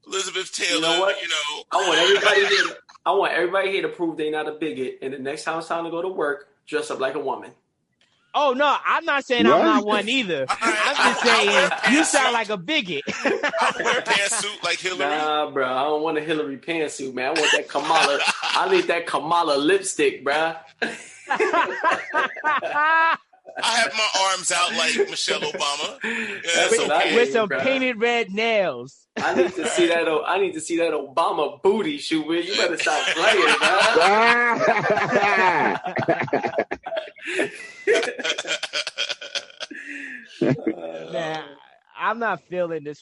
Speaker 6: Elizabeth Taylor.
Speaker 5: You know what? I want everybody here to prove they're not a bigot. And the next time it's time to go to work, dress up like a woman.
Speaker 3: Oh no, I'm not saying I'm not one either. I'm just saying you sound like a bigot.
Speaker 6: I wear a pantsuit like Hillary.
Speaker 5: Nah, bro, I don't want a Hillary pantsuit, man. I want that Kamala. I need that Kamala lipstick, bro.
Speaker 6: I have my arms out like Michelle Obama.
Speaker 3: With some painted red nails.
Speaker 5: I need to see that Obama booty shoot. Man. You better stop playing, man.
Speaker 3: Man, I'm not feeling this.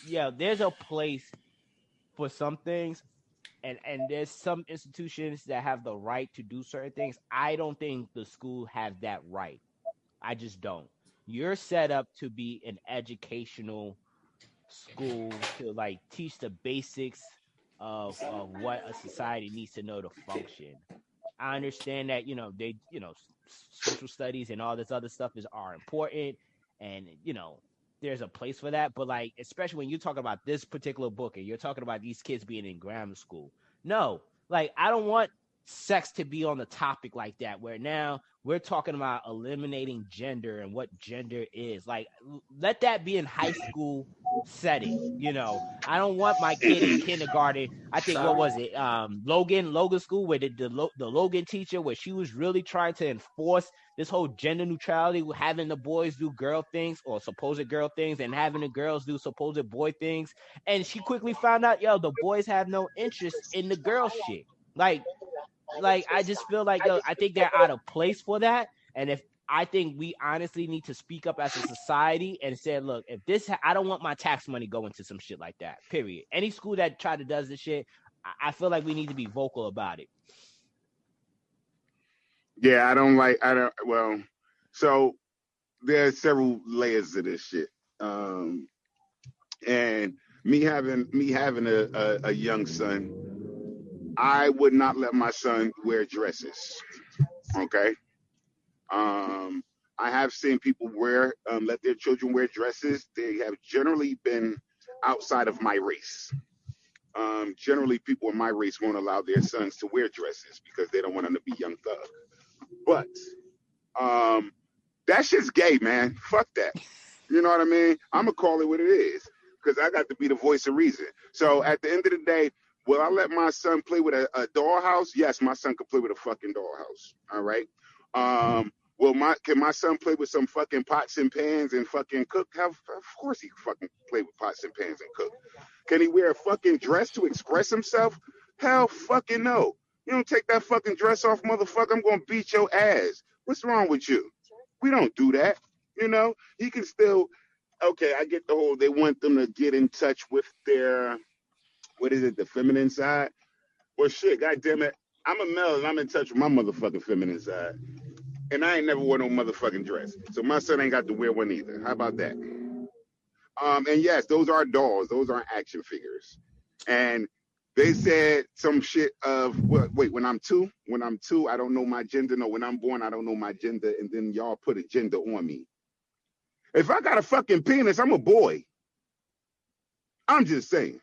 Speaker 3: Yeah, there's a place for some things. And there's some institutions that have the right to do certain things. I don't think the school has that right. I just don't. You're set up to be an educational school to, like, teach the basics of what a society needs to know to function. I understand that, social studies and all this other stuff are important, and, there's a place for that, but, like, especially when you're talking about this particular book and you're talking about these kids being in grammar school. No, like, I don't want sex to be on the topic like that, where now we're talking about eliminating gender and what gender is. Like, let that be in high school setting. I don't want my kid in kindergarten. I think, what was it? Logan School, where the Logan teacher, where she was really trying to enforce this whole gender neutrality, with having the boys do girl things or supposed girl things and having the girls do supposed boy things. And she quickly found out, the boys have no interest in the girl shit. Like, I just feel like, I think they're out of place for that. And I think we honestly need to speak up as a society and say, look, I don't want my tax money going to some shit like that, period. Any school that does this shit, I feel like we need to be vocal about it.
Speaker 4: Yeah, so there are several layers to this shit. And me having a young son, I would not let my son wear dresses. Okay. I have seen people let their children wear dresses. They have generally been outside of my race. Generally, people in my race won't allow their sons to wear dresses because they don't want them to be young thug. But that shit's gay, man. Fuck that. You know what I mean? I'm going to call it what it is because I got to be the voice of reason. So at the end of the day, will I let my son play with a dollhouse? Yes, my son can play with a fucking dollhouse. All right. Can my son play with some fucking pots and pans and fucking cook? Of course he can fucking play with pots and pans and cook. Can he wear a fucking dress to express himself? Hell fucking no. You don't take that fucking dress off, motherfucker. I'm gonna beat your ass. What's wrong with you? We don't do that. You know, he can still. Okay, I get the whole. They want them to get in touch with their, what is it, the feminine side? Well, shit, goddamn it, I'm a male and I'm in touch with my motherfucking feminine side. And I ain't never worn no motherfucking dress. So my son ain't got to wear one either. How about that? And yes, those are dolls. Those aren't action figures. And they said some shit of, wait, when I'm two, I don't know my gender. No, when I'm born, I don't know my gender. And then y'all put a gender on me. If I got a fucking penis, I'm a boy. I'm just saying.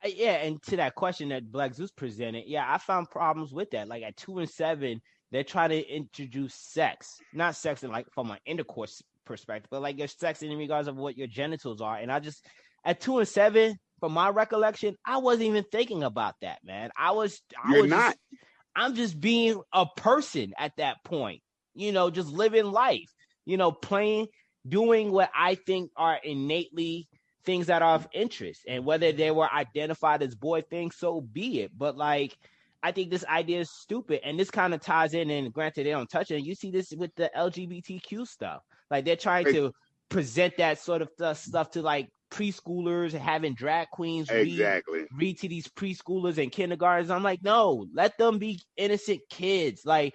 Speaker 3: Yeah, and to that question that Black Zeus presented, yeah, I found problems with that. Like at 2 and 7, they're trying to introduce sex, not sex in like from an intercourse perspective, but like your sex in regards of what your genitals are. And I just at 2 and 7, from my recollection, I wasn't even thinking about that, man. I'm just being a person at that point, you know, just living life, you know, playing, doing what I think are innately things that are of interest, and whether they were identified as boy things, so be it. But like, I think this idea is stupid, and this kind of ties in, and granted they don't touch it, and you see this with the LGBTQ stuff. Like they're trying to present that sort of stuff to like preschoolers and having drag queens read to these preschoolers and kindergartens. I'm like, no, let them be innocent kids. Like,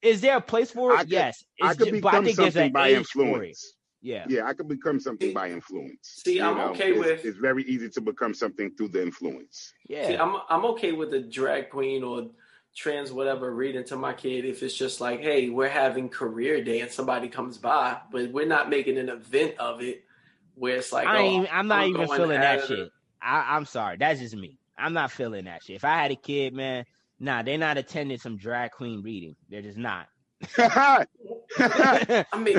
Speaker 3: is there a place for it? Yes.
Speaker 4: I could become something by influence.
Speaker 3: Yeah,
Speaker 4: I could become something by influence.
Speaker 5: See, I'm okay with.
Speaker 4: It's very easy to become something through the influence.
Speaker 5: Yeah, see, I'm okay with the drag queen or trans whatever reading to my kid if it's just like, hey, we're having career day and somebody comes by, but we're not making an event of it where it's like,
Speaker 3: I'm not even feeling that shit. I'm sorry, that's just me. I'm not feeling that shit. If I had a kid, man, nah, they're not attending some drag queen reading. They're just not.
Speaker 5: I mean,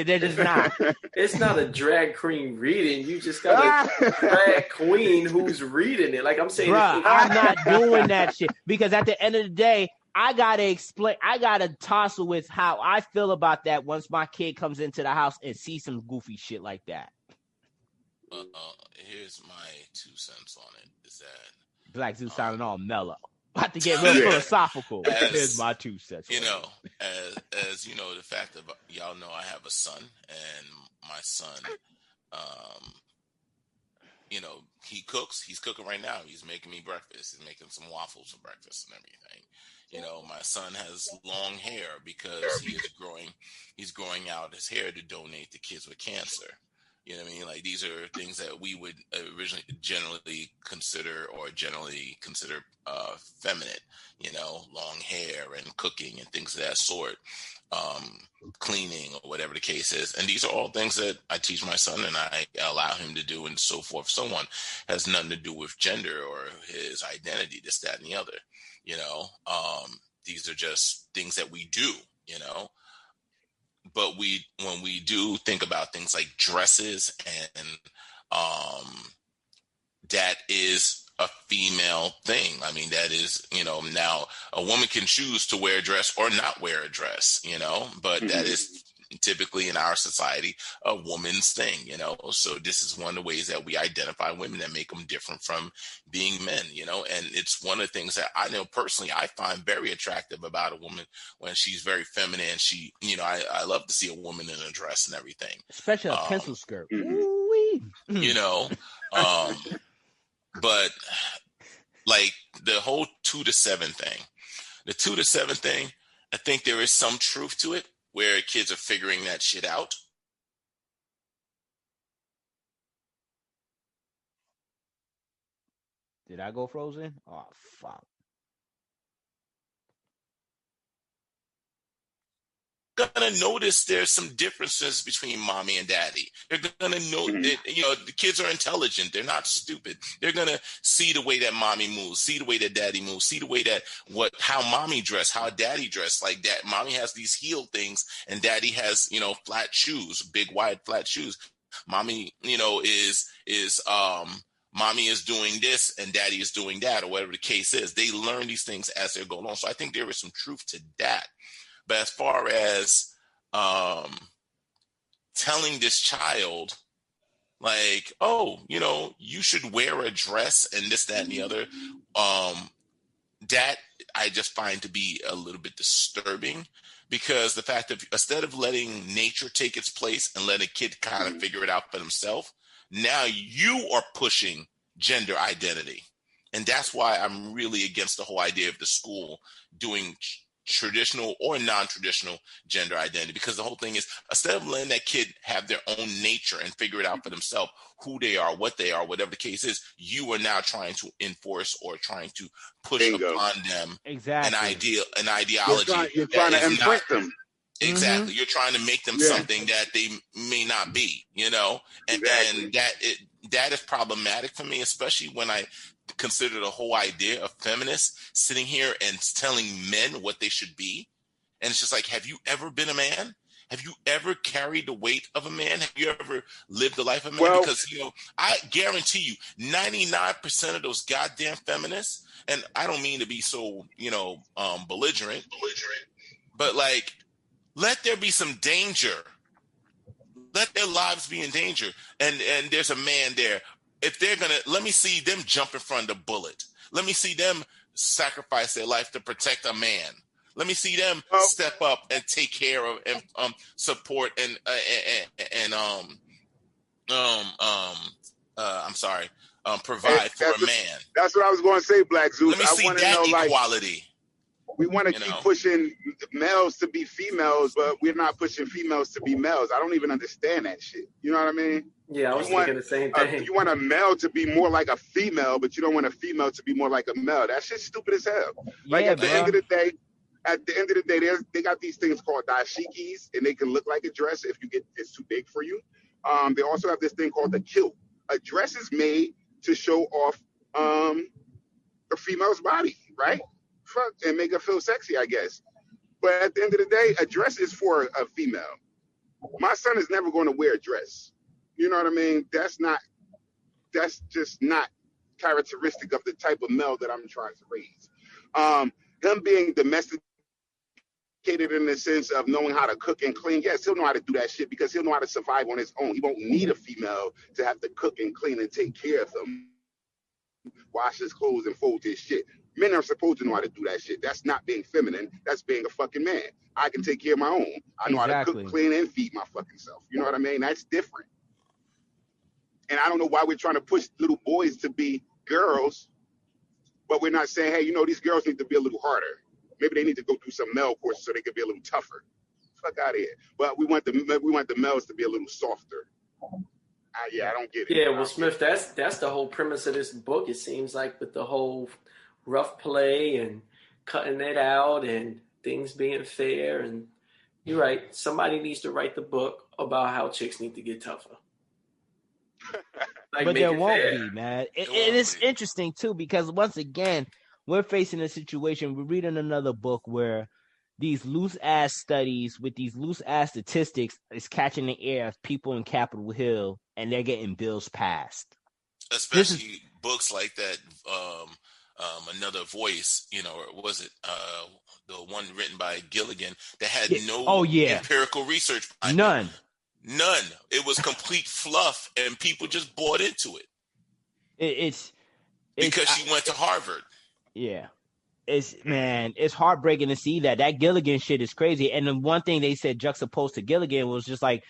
Speaker 3: they're just not.
Speaker 5: It's not a drag queen reading. You just got a drag queen who's reading it. Like I'm saying,
Speaker 3: bruh, I'm not doing that shit because at the end of the day, I gotta tussle with how I feel about that once my kid comes into the house and sees some goofy shit like that.
Speaker 6: Here's my 2 cents on it. Is that
Speaker 3: Black Zeus sounding all mellow. About to get real philosophical. Here's my 2 cents.
Speaker 6: You know, as you know, the fact that y'all know I have a son, and my son, you know, he cooks. He's cooking right now. He's making me breakfast. He's making some waffles for breakfast and everything. You know, my son has long hair because he's growing out his hair to donate to kids with cancer. You know what I mean? Like, these are things that we would generally consider feminine, you know, long hair and cooking and things of that sort, cleaning or whatever the case is. And these are all things that I teach my son and I allow him to do and so forth. Someone has nothing to do with gender or his identity, this, that, and the other, you know. These are just things that we do, you know. But when we do think about things like dresses and that is a female thing. I mean, that is, you know, now a woman can choose to wear a dress or not wear a dress, you know, but that is typically in our society a woman's thing, you know. So this is one of the ways that we identify women that make them different from being men, you know. And it's one of the things that I know personally I find very attractive about a woman when she's very feminine. She, you know, I love to see a woman in a dress and everything,
Speaker 3: especially a pencil skirt.
Speaker 6: You know, but like the whole 2 to 7 thing, the 2 to 7 thing, I think there is some truth to it, where kids are figuring that shit out.
Speaker 3: Did I go frozen? Oh fuck.
Speaker 6: Gonna notice there's some differences between mommy and daddy. They're gonna know that, you know, the kids are intelligent. They're not stupid. They're gonna see the way that mommy moves, see the way that daddy moves, see the way that how mommy dress, how daddy dress. Like that, mommy has these heel things, and daddy has, you know, flat shoes, big wide flat shoes. Mommy, you know, mommy is doing this and daddy is doing that, or whatever the case is. They learn these things as they're going on. So I think there is some truth to that. But as far as telling this child, like, oh, you know, you should wear a dress and this, that, and the other, that I just find to be a little bit disturbing, because the fact that instead of letting nature take its place and let a kid kind of figure it out for himself, now you are pushing gender identity. And that's why I'm really against the whole idea of the school doing traditional or non-traditional gender identity, because the whole thing is, instead of letting that kid have their own nature and figure it out for themselves, who they are, whatever the case is, you are now trying to enforce or trying to push upon them an ideology.
Speaker 4: You're trying to imprint them.
Speaker 6: Exactly. You're trying to make them something that they may not be, you know, and that is problematic for me, especially when I consider the whole idea of feminists sitting here and telling men what they should be. And it's just like, have you ever been a man? Have you ever carried the weight of a man? Have you ever lived the life of a man?
Speaker 4: Well,
Speaker 6: because, you know, I guarantee you 99% of those goddamn feminists, and I don't mean to be so, you know, belligerent, but like, let there be some danger. Let their lives be in danger. And there's a man there. If they're going to, let me see them jump in front of the bullet. Let me see them sacrifice their life to protect a man. Let me see them step up and take care of and support and provide for a man.
Speaker 4: That's what I was going to say, Black Zeus.
Speaker 6: Let me see that equality.
Speaker 4: We want to keep pushing males to be females, but we're not pushing females to be males. I don't even understand that shit. You know what I mean?
Speaker 5: Yeah, I was thinking the same thing.
Speaker 4: You want a male to be more like a female, but you don't want a female to be more like a male. That shit's stupid as hell. Like at the end of the day, they got these things called dashikis, and they can look like a dress if it's too big for you. They also have this thing called the kilt. A dress is made to show off a female's body, right? And make her feel sexy, I guess. But at the end of the day, a dress is for a female. My son is never going to wear a dress. You know what I mean? That's just not characteristic of the type of male that I'm trying to raise. Him being domesticated in the sense of knowing how to cook and clean, yes, he'll know how to do that shit because he'll know how to survive on his own. He won't need a female to have to cook and clean and take care of him, wash his clothes and fold his shit. Men are supposed to know how to do that shit. That's not being feminine. That's being a fucking man. I can take care of my own. I know how to cook, clean, and feed my fucking self. You know what I mean? That's different. And I don't know why we're trying to push little boys to be girls, but we're not saying, hey, you know, these girls need to be a little harder. Maybe they need to go through some male courses so they can be a little tougher. Fuck out of here. But we want the males to be a little softer. I don't get it.
Speaker 5: Yeah, well, Smith, that's the whole premise of this book. It seems like, with the whole rough play and cutting it out and things being fair. And you're right. Somebody needs to write the book about how chicks need to get tougher.
Speaker 3: But there won't be, man. It is interesting too, because once again, we're facing a situation. We're reading another book where these loose ass studies with these loose ass statistics is catching the air of people in Capitol Hill, and they're getting bills passed.
Speaker 6: Especially books like that. Another Voice, you know, or was it the one written by Gilligan that had no empirical research?
Speaker 3: None.
Speaker 6: It was complete fluff, and people just bought into it.
Speaker 3: It's
Speaker 6: because she went to Harvard.
Speaker 3: Yeah. It's heartbreaking to see that Gilligan shit is crazy. And the one thing they said juxtaposed to Gilligan was just like,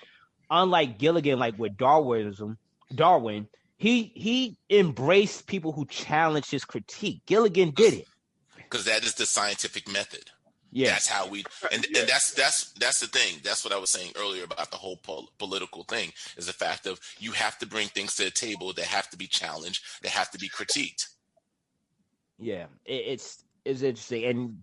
Speaker 3: unlike Gilligan, like with Darwin, he embraced people who challenged his critique. Gilligan did it
Speaker 6: because that is the scientific method.
Speaker 3: Yeah,
Speaker 6: that's how we and that's the thing. That's what I was saying earlier about the whole political thing, is the fact of you have to bring things to the table that have to be challenged, that have to be critiqued.
Speaker 3: Yeah, it's interesting, and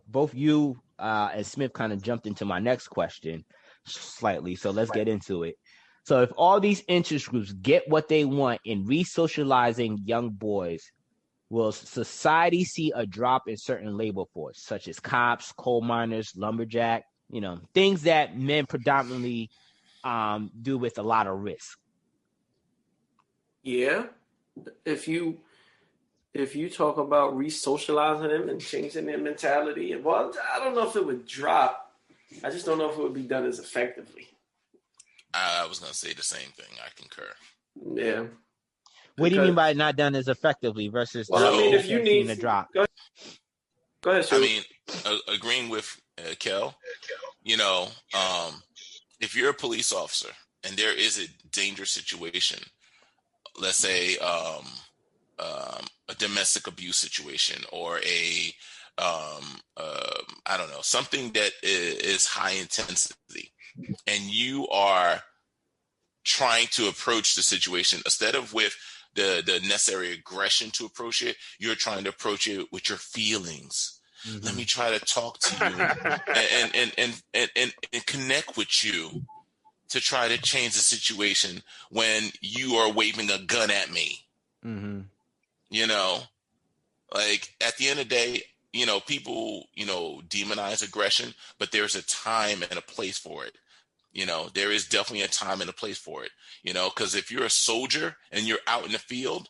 Speaker 3: both you and Smith kind of jumped into my next question slightly. So let's get into it. So if all these interest groups get what they want in re-socializing young boys, will society see a drop in certain labor force, such as cops, coal miners, lumberjack, things that men predominantly do with a lot of risk?
Speaker 5: Yeah. If you talk about re-socializing them and changing their mentality, well, I don't know if it would drop. I just don't know if it would be done as effectively.
Speaker 6: I was going to say the same thing. I concur.
Speaker 5: Yeah.
Speaker 3: What do you mean by not done as effectively versus?
Speaker 5: Well, I mean, if you need
Speaker 3: a drop,
Speaker 5: go ahead.
Speaker 6: I mean, agreeing with Kel, if you're a police officer and there is a dangerous situation, let's say a domestic abuse situation or I don't know, something that is high intensity, and you are trying to approach the situation instead of with the necessary aggression to approach it, you're trying to approach it with your feelings. Mm-hmm. Let me try to talk to you and connect with you to try to change the situation when you are waving a gun at me.
Speaker 3: Mm-hmm.
Speaker 6: Like at the end of the day, people, demonize aggression, but there's a time and a place for it. There is definitely a time and a place for it, because if you're a soldier and you're out in the field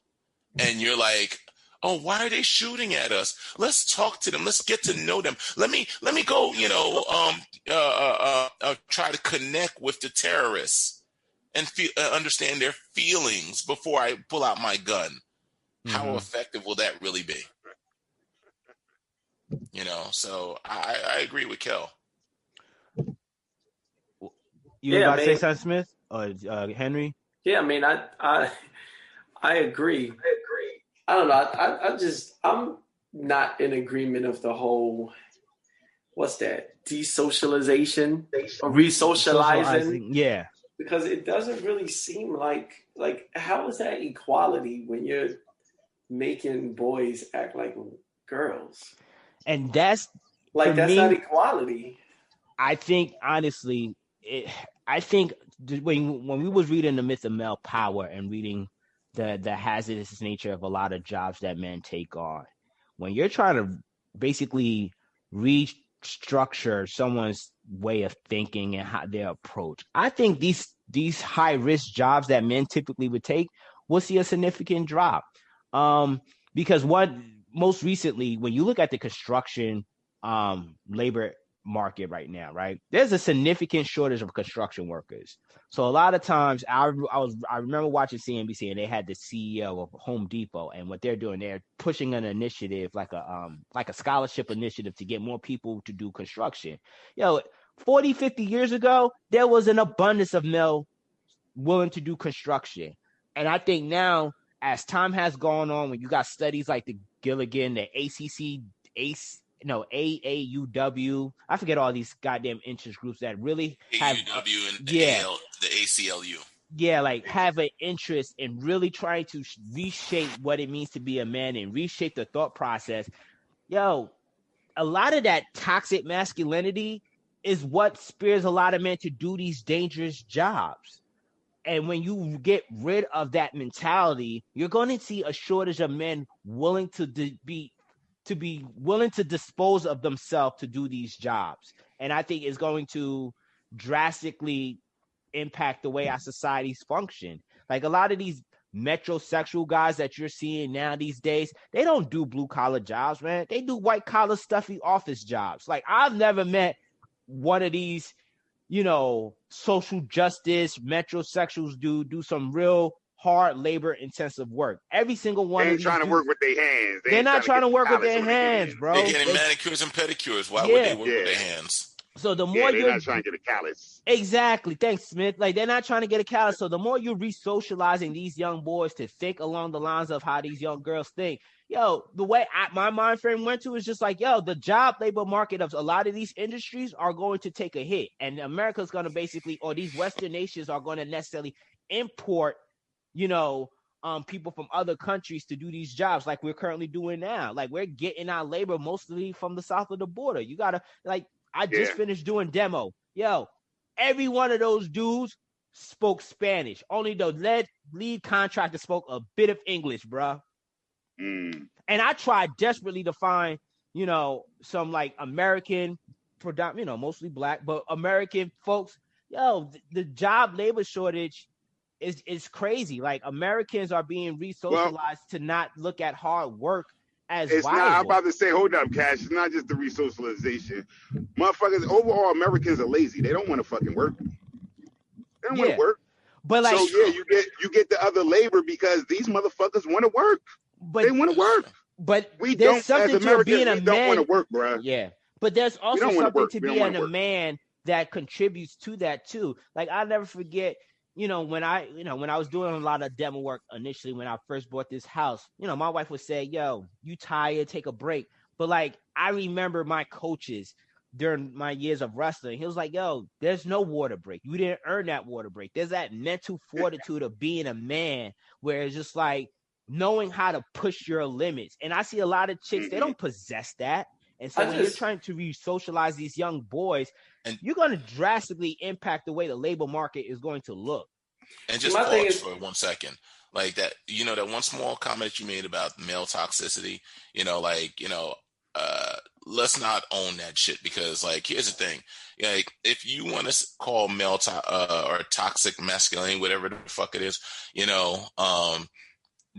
Speaker 6: and you're like, oh, why are they shooting at us? Let's talk to them. Let's get to know them. Let me go, try to connect with the terrorists and understand their feelings before I pull out my gun. Mm-hmm. How effective will that really be? So I agree with Kel.
Speaker 3: You about to say something, Smith or Henry?
Speaker 5: Yeah, I mean, I agree. I don't know. I'm not in agreement of the whole, what's that? Desocialization or re-socializing.
Speaker 3: Yeah.
Speaker 5: Because it doesn't really seem like how is that equality when you're making boys act like girls?
Speaker 3: And that's
Speaker 5: like that's not equality.
Speaker 3: I think honestly, when we was reading The Myth of Male Power and reading the hazardous nature of a lot of jobs that men take on, when you're trying to basically restructure someone's way of thinking and how their approach, I think these high risk jobs that men typically would take will see a significant drop. Because most recently, when you look at the construction labor market right now, right, there's a significant shortage of construction workers. So a lot of times I remember watching CNBC and they had the CEO of Home Depot, and what they're doing, they're pushing an initiative like a scholarship initiative to get more people to do construction. 40, 50 years ago, there was an abundance of male willing to do construction. And I think now, as time has gone on, when you got studies like the Gilligan, the AAUW, I forget all these goddamn interest groups that really have
Speaker 6: AUW and the ACLU.
Speaker 3: Yeah, like have an interest in really trying to reshape what it means to be a man and reshape the thought process. A lot of that toxic masculinity is what spurs a lot of men to do these dangerous jobs. And when you get rid of that mentality, you're going to see a shortage of men willing to be willing to dispose of themselves to do these jobs. And I think it's going to drastically impact the way our societies function. Like a lot of these metrosexual guys that you're seeing now these days, they don't do blue collar jobs, man. They do white collar stuffy office jobs. Like I've never met one of these, social justice metrosexuals do some real hard labor intensive work. Every single one
Speaker 4: they
Speaker 3: ain't
Speaker 4: trying to work with their hands.
Speaker 3: They're not trying to work with their hands, bro.
Speaker 6: They're getting manicures and pedicures. Why would they work with their hands?
Speaker 3: So the more
Speaker 4: they're not trying to get a callus.
Speaker 3: Exactly. Thanks, Smith. Like they're not trying to get a callus. So the more you're re-socializing these young boys to think along the lines of how these young girls think, the way my mind frame went to is just like, the job labor market of a lot of these industries are going to take a hit. And America's going to basically, or these Western nations are going to necessarily import, people from other countries to do these jobs like we're currently doing now. Like we're getting our labor mostly from the south of the border. You gotta like I just finished doing demo. Yo, every one of those dudes spoke Spanish. Only the lead contractor spoke a bit of English, bruh. And I tried desperately to find, some like American, mostly black, but American folks. Yo, the job labor shortage is crazy. Like Americans are being re-socialized to not look at hard work as
Speaker 4: it's
Speaker 3: viable.
Speaker 4: not. I'm about to say, hold up, Cash. It's not just the re-socialization. Motherfuckers, overall, Americans are lazy. They don't want to fucking work. They don't want to work.
Speaker 3: But like,
Speaker 4: so you get the other labor because these motherfuckers want to work. But they want to work.
Speaker 3: But
Speaker 4: we
Speaker 3: there's
Speaker 4: don't,
Speaker 3: something
Speaker 4: as Americans,
Speaker 3: to being a
Speaker 4: we
Speaker 3: man.
Speaker 4: don't want to work, bro.
Speaker 3: Yeah, but there's also something to being a man that contributes to that too. Like I'll never forget, when I was doing a lot of demo work initially when I first bought this house, my wife would say, "Yo, you tired? Take a break." But like I remember my coaches during my years of wrestling, he was like, "Yo, there's no water break. You didn't earn that water break. There's that mental fortitude of being a man where it's just like knowing how to push your limits." And I see a lot of chicks, they don't possess that. And so when you're trying to re-socialize these young boys, you're going to drastically impact the way the labor market is going to look.
Speaker 6: And just pause for 1 second. Like that, that one small comment you made about male toxicity, let's not own that shit because, like, here's the thing. Like, if you want to call male or toxic masculinity, whatever the fuck it is,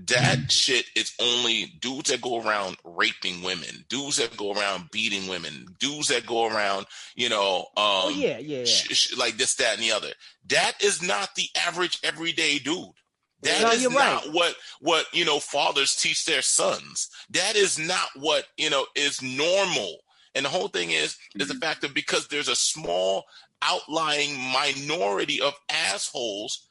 Speaker 6: that shit is only dudes that go around raping women, dudes that go around beating women, dudes that go around, like this, that, and the other. That is not the average everyday dude. That is not what fathers teach their sons. That is not what, is normal. And the whole thing is the fact that because there's a small outlying minority of assholes,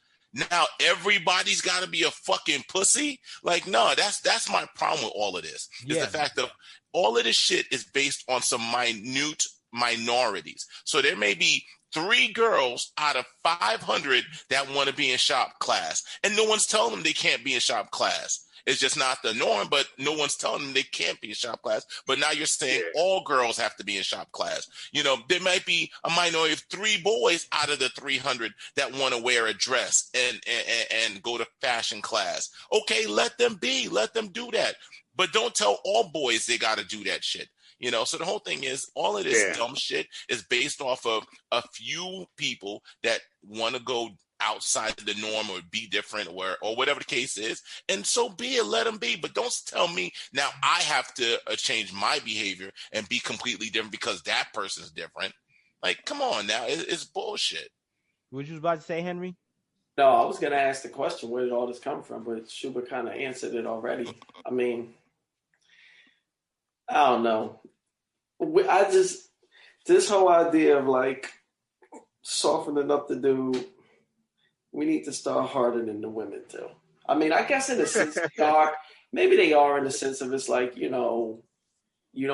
Speaker 6: now everybody's got to be a fucking pussy. Like, no, that's my problem with all of this. Is the fact that all of this shit is based on some minute minorities. So there may be 3 girls out of 500 that want to be in shop class, and no one's telling them they can't be in shop class. It's just not the norm, but no one's telling them they can't be in shop class. But now you're saying all girls have to be in shop class. There might be a minority of 3 boys out of the 300 that want to wear a dress and go to fashion class. Okay, let them be. Let them do that. But don't tell all boys they got to do that shit. So the whole thing is all of this dumb shit is based off of a few people that want to go outside the norm or be different or whatever the case is. And so be it, let them be. But don't tell me now I have to change my behavior and be completely different because that person's different. Like, come on now. It's bullshit.
Speaker 3: What you was about to say, Henry?
Speaker 5: No, I was going to ask the question, where did all this come from? But Shuba kind of answered it already. I mean, I don't know. This whole idea of like softening up the dude, we need to start hardening the women too. I mean, I guess in a sense they are. Maybe they are in the sense of it's like, you don't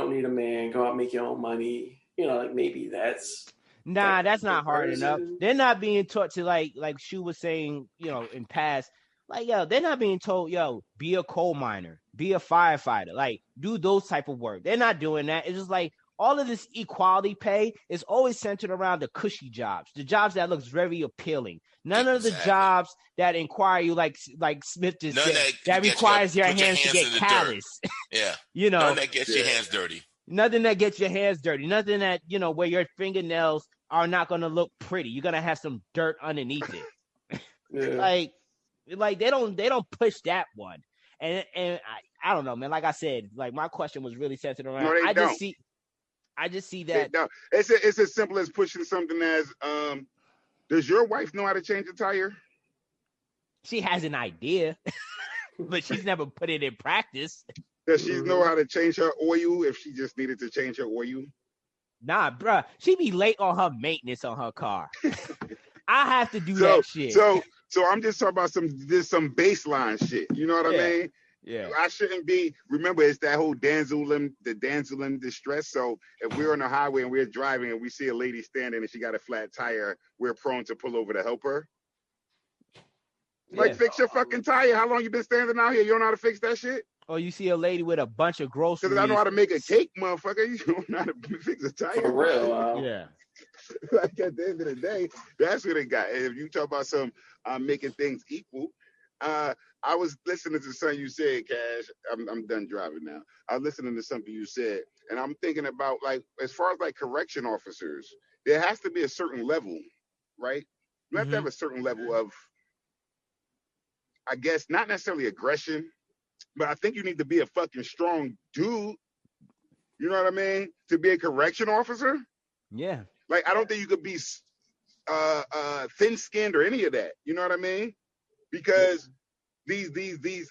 Speaker 5: need a man, go out and make your own money. Like maybe that's.
Speaker 3: Nah, that's not hard enough. They're not being taught to like Shu was saying, in past, like, yo, they're not being told, yo, be a coal miner, be a firefighter, like do those type of work. They're not doing that. It's just like all of this equality pay is always centered around the cushy jobs, the jobs that looks very appealing. None of the jobs that inquire you, like Smith just said, that requires your hands to get callous.
Speaker 6: Yeah. None that gets your hands dirty.
Speaker 3: Nothing that gets your hands dirty. Nothing that, where your fingernails are not going to look pretty. You're going to have some dirt underneath it. Like they don't push that one. And I don't know, man. Like I said, like my question was really centered around.
Speaker 4: No,
Speaker 3: I just see that.
Speaker 4: It's as simple as pushing something as, does your wife know how to change a tire?
Speaker 3: She has an idea, but she's never put it in practice.
Speaker 4: Does she know how to change her oil if she just needed to change her oil?
Speaker 3: Nah, bruh. She be late on her maintenance on her car. I have to do that shit.
Speaker 4: So I'm just talking about some baseline shit. You know what I mean?
Speaker 3: Yeah.
Speaker 4: I shouldn't be. Remember, it's that whole damsel in distress. So if we're on the highway and we're driving and we see a lady standing and she got a flat tire, we're prone to pull over to help her. Like, fix your fucking tire. How long you been standing out here? You don't know how to fix that shit?
Speaker 3: Or you see a lady with a bunch of groceries.
Speaker 4: Because I know how to make a cake, motherfucker. You don't know how to fix a tire.
Speaker 5: For real.
Speaker 3: Yeah.
Speaker 4: Like, at the end of the day, that's what it got. And if you talk about some making things equal, I was listening to something you said, Cash. I'm done driving now. I was listening to something you said, and I'm thinking about, like, as far as like correction officers, there has to be a certain level, right? You have to have a certain level of, I guess, not necessarily aggression, but I think you need to be a fucking strong dude. You know what I mean? To be a correction officer.
Speaker 3: Yeah.
Speaker 4: Like, I don't think you could be thin-skinned or any of that. You know what I mean? Because these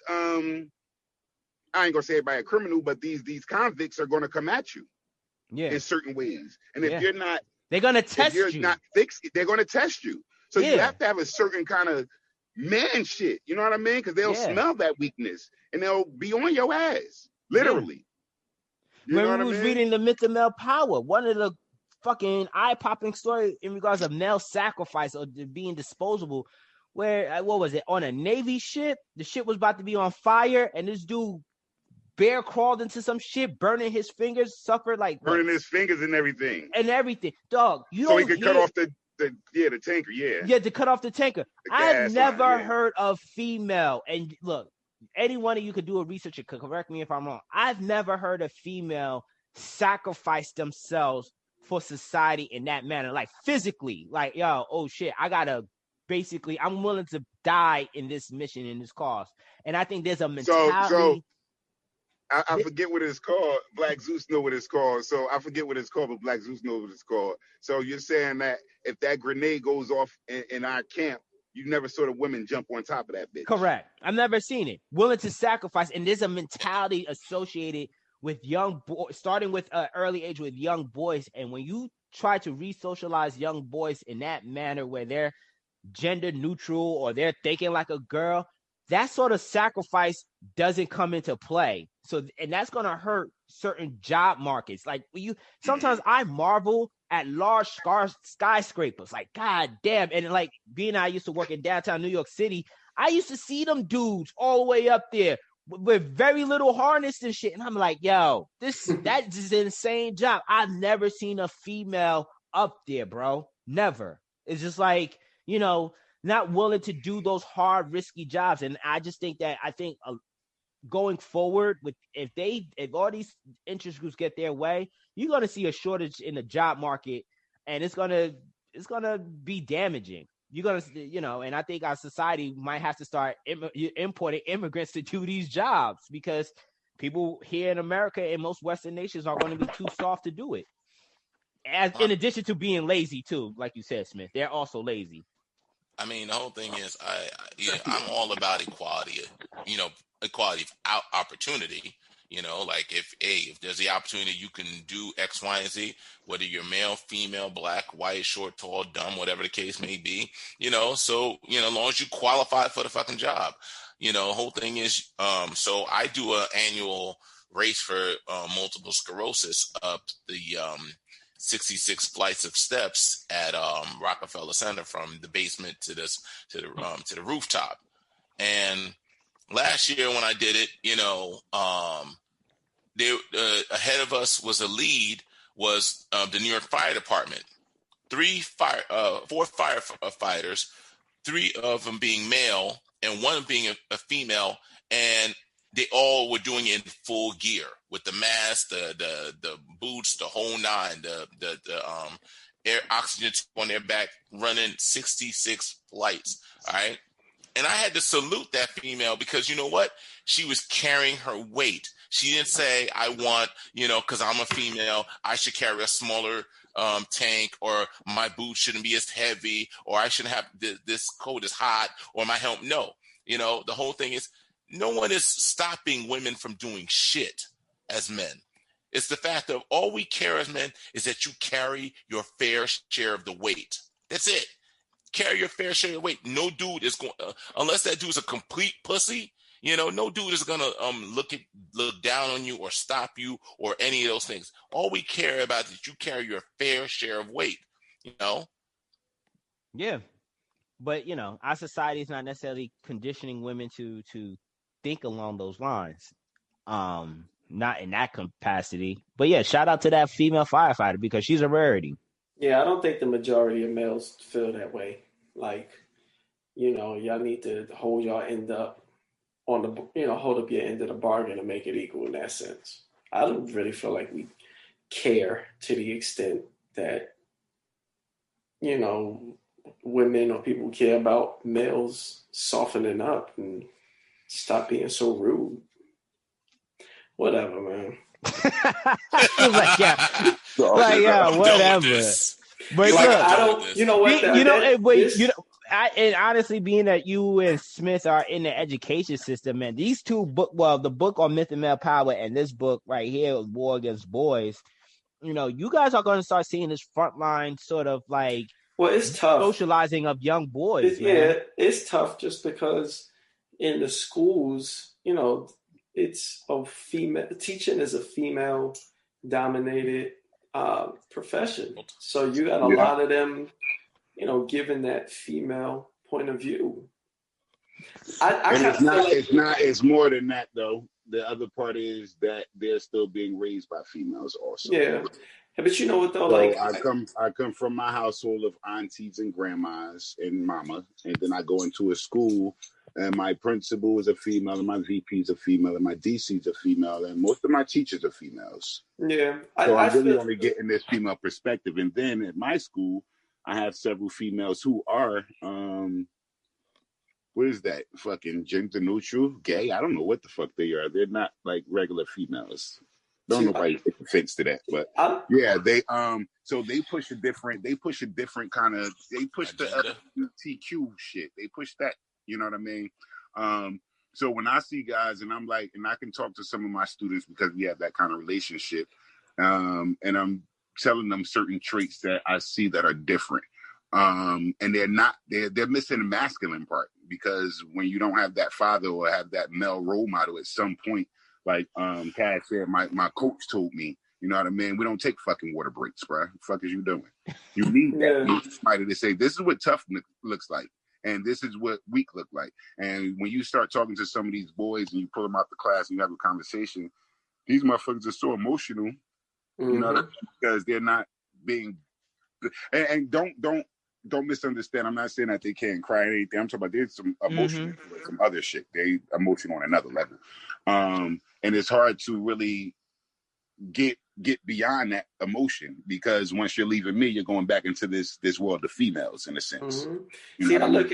Speaker 4: I ain't gonna say everybody a criminal, but these convicts are gonna come at you in certain ways. And if you're not,
Speaker 3: they're gonna test you.
Speaker 4: If you're not fixed, they're gonna test you. So you have to have a certain kind of man shit. You know what I mean? Because they'll smell that weakness and they'll be on your ass, literally. You know what I mean?
Speaker 3: Reading The Myth of Male Power, one of the fucking eye-popping story in regards of male sacrifice or being disposable, where, what was it, on a Navy ship? The ship was about to be on fire, and this dude bear crawled into some shit, burning his fingers, suffered like
Speaker 4: burning his fingers and everything.
Speaker 3: Dog, you
Speaker 4: so he could cut off the tanker,
Speaker 3: to cut off the tanker. I've never heard of female, and look, any one of you could do a research and correct me if I'm wrong. I've never heard a female sacrifice themselves for society in that manner, like physically, like, yo, oh shit, I'm willing to die in this mission, in this cause. And I think there's a mentality.
Speaker 4: So I forget what it's called. Black Zeus know what it's called. So I forget what it's called, but Black Zeus knows what it's called. So you're saying that if that grenade goes off in our camp, you never saw the women jump on top of that bitch.
Speaker 3: Correct. I've never seen it. Willing to sacrifice. And there's a mentality associated with young boys, starting with an early age with young boys. And when you try to re-socialize young boys in that manner where they're gender neutral or they're thinking like a girl, that sort of sacrifice doesn't come into play. So, and that's going to hurt certain job markets. Like, sometimes I marvel at large skyscrapers. Like, god damn. And like, I used to work in downtown New York City. I used to see them dudes all the way up there with very little harness and shit. And I'm like, yo, that is an insane job. I've never seen a female up there, bro. Never. It's just like, not willing to do those hard, risky jobs. And I just think that, going forward, if all these interest groups get their way, you're going to see a shortage in the job market, and it's going to be damaging. You're going to, and I think our society might have to start importing immigrants to do these jobs, because people here in America and most Western nations are going to be too soft to do it. In addition to being lazy too, like you said, Smith, they're also lazy.
Speaker 6: I mean, the whole thing is, I'm all about equality. Equality of opportunity. Like if there's the opportunity, you can do X, Y, and Z, whether you're male, female, black, white, short, tall, dumb, whatever the case may be. So as long as you qualify for the fucking job. The whole thing is, so I do an annual race for multiple sclerosis up the 66 flights of steps at Rockefeller Center, from the basement to the rooftop. And last year when I did it, ahead of us was a lead was the New York Fire Department. 4 firefighters, 3 of them being male and 1 being a female, and they all were doing it in full gear with the mask, the boots, the whole nine, the air oxygen on their back, running 66 flights. All right. And I had to salute that female, because you know what? She was carrying her weight. She didn't say, I want, because I'm a female, I should carry a smaller tank, or my boots shouldn't be as heavy, or I shouldn't have this coat is hot, or my helmet. No, the whole thing is, no one is stopping women from doing shit as men. It's the fact of all we care as men is that you carry your fair share of the weight. That's it. Carry your fair share of weight. No dude is going, unless that dude's a complete pussy, no dude is going to look down on you or stop you or any of those things. All we care about is that you carry your fair share of weight,
Speaker 3: Yeah. But our society is not necessarily conditioning women to think along those lines. Not in that capacity. But yeah, shout out to that female firefighter because she's a rarity.
Speaker 5: Yeah, I don't think the majority of males feel that way. Like, y'all need to hold your end up on the, hold up your end of the bargain and make it equal in that sense. I don't really feel like we care to the extent that, women or people care about males softening up and stop being so rude. Whatever, man.
Speaker 3: Whatever. But
Speaker 5: like,
Speaker 3: look,
Speaker 5: I don't. You know what?
Speaker 3: And honestly, being that you and Smith are in the education system, man, these two the book on myth and male power and this book right here, War Against Boys, you guys are going to start seeing this frontline sort of like,
Speaker 5: well, it's tough
Speaker 3: socializing of young boys.
Speaker 5: It's tough just because in the schools, it's a female teaching is a female dominated profession. So you got a lot of them, given that female point of view.
Speaker 4: It's more than that though. The other part is that they're still being raised by females also.
Speaker 5: Yeah. But you know what though?
Speaker 4: So I come from my household of aunties and grandmas and mama, and then I go into a school and my principal is a female and my VP is a female and my DC is a female and most of my teachers are females.
Speaker 5: Yeah.
Speaker 4: So I'm really only getting this female perspective. And then at my school, I have several females who are what is that? Fucking gender neutral, gay? I don't know what the fuck they are. They're not like regular females. Don't nobody take offense to that, but they so they push a different kind of they push the LGBTQ shit. They push that, you know what I mean? So when I see guys and I'm like, and I can talk to some of my students because we have that kind of relationship, and I'm telling them certain traits that I see that are different. And they're missing the masculine part because when you don't have that father or have that male role model at some point, like Cass said, my coach told me, you know what I mean? We don't take fucking water breaks, bro. What the fuck is you doing? You need that. You need somebody to say, this is what tough looks like. And this is what weak look like. And when you start talking to some of these boys and you pull them out the class and you have a conversation, these motherfuckers are so emotional, you know, because they're not being, and don't misunderstand. I'm not saying that they can't cry or anything. I'm talking about there's some emotion, some other shit. They emotional on another level. And it's hard to really get beyond that emotion because once you're leaving me, you're going back into this world of females in a sense.
Speaker 5: See, I look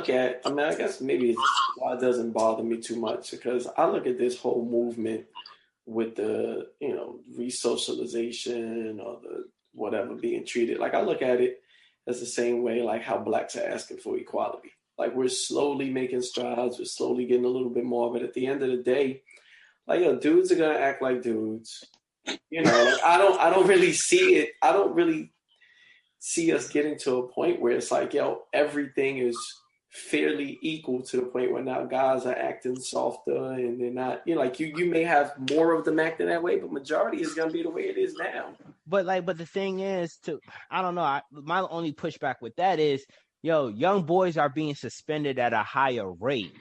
Speaker 5: at, I mean, I guess maybe why it doesn't bother me too much because I look at this whole movement with the, resocialization or the whatever being treated. Like I look at it as the same way, like how blacks are asking for equality. Like we're slowly making strides. We're slowly getting a little bit more. But at the end of the day, like, dudes are going to act like dudes. Like I don't really see it. I don't really see us getting to a point where it's like, everything is fairly equal to the point where now guys are acting softer and they're not, you may have more of them acting that way, but majority is going to be the way it is now.
Speaker 3: But the thing is I don't know. My only pushback with that is, young boys are being suspended at a higher rate.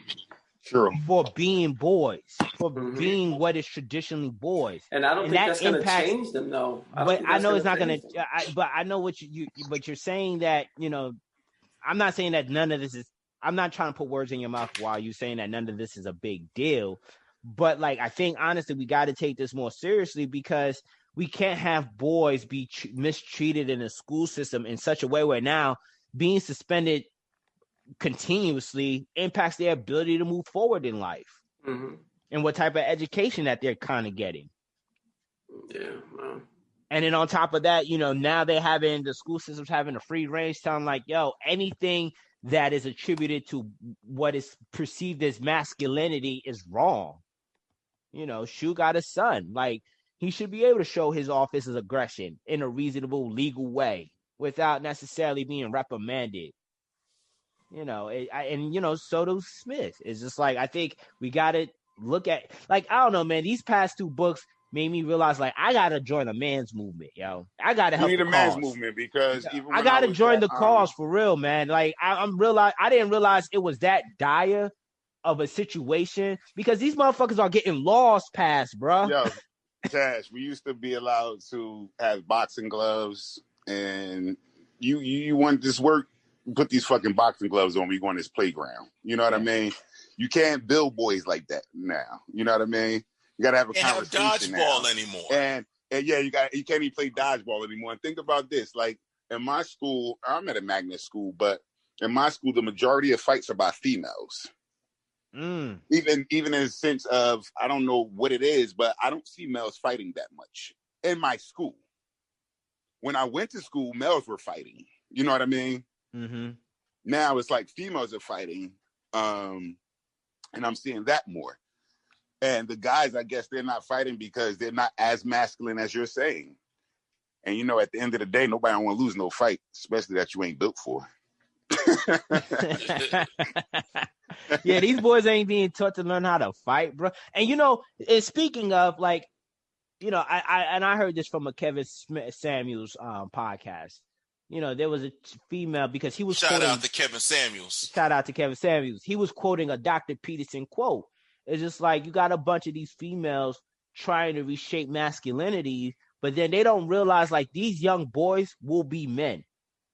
Speaker 4: True.
Speaker 3: For being boys, for being what is traditionally boys,
Speaker 5: and I don't think that's going to change them, though.
Speaker 3: But I know it's not going to. But I know what but you're saying that I'm not saying that none of this is. I'm not trying to put words in your mouth while you're saying that none of this is a big deal. But I think honestly, we got to take this more seriously because we can't have boys be mistreated in the school system in such a way where now being suspended continuously impacts their ability to move forward in life and what type of education that they're kind of getting.
Speaker 5: Yeah. Wow.
Speaker 3: And then on top of that, now the school system's having a free range telling anything that is attributed to what is perceived as masculinity is wrong. Shu got a son. He should be able to show his officer's aggression in a reasonable legal way without necessarily being reprimanded. So does Smith. It's just I think we got to look at, I don't know, man, these past two books, made me realize like I gotta join a man's movement, yo. I gotta help.
Speaker 4: You need
Speaker 3: the
Speaker 4: a man's
Speaker 3: cause.
Speaker 4: movement because even
Speaker 3: I
Speaker 4: when
Speaker 3: gotta
Speaker 4: was
Speaker 3: join
Speaker 4: at,
Speaker 3: the cause for real, man. Like I didn't realize it was that dire of a situation because these motherfuckers are getting laws passed, bro.
Speaker 4: Yo, Cash, we used to be allowed to have boxing gloves, and you want this work, put these fucking boxing gloves on when you go on this playground. You know what I mean? You can't build boys like that now. You know what I mean? You gotta have a conversation
Speaker 6: dodgeball
Speaker 4: now.
Speaker 6: anymore.
Speaker 4: And yeah, you can't even play dodgeball anymore. And think about this, like in my school, I'm at a magnet school, but in my school, the majority of fights are by females. Even in the sense of, I don't know what it is, but I don't see males fighting that much in my school. When I went to school, males were fighting. You know what I mean?
Speaker 3: Mm-hmm.
Speaker 4: Now it's like females are fighting, and I'm seeing that more. And the guys, I guess they're not fighting because they're not as masculine as you're saying. And you know, at the end of the day, nobody don't want to lose no fight, especially that you ain't built for.
Speaker 3: Yeah, these boys ain't being taught to learn how to fight, bro. And you know, and speaking of, like, you know, I heard this from a Kevin Samuels podcast. You know, there was a female because he was
Speaker 6: shout out to Kevin Samuels.
Speaker 3: Shout out to Kevin Samuels. He was quoting a Dr. Peterson quote. It's just like you got a bunch of these females trying to reshape masculinity, but then they don't realize like these young boys will be men.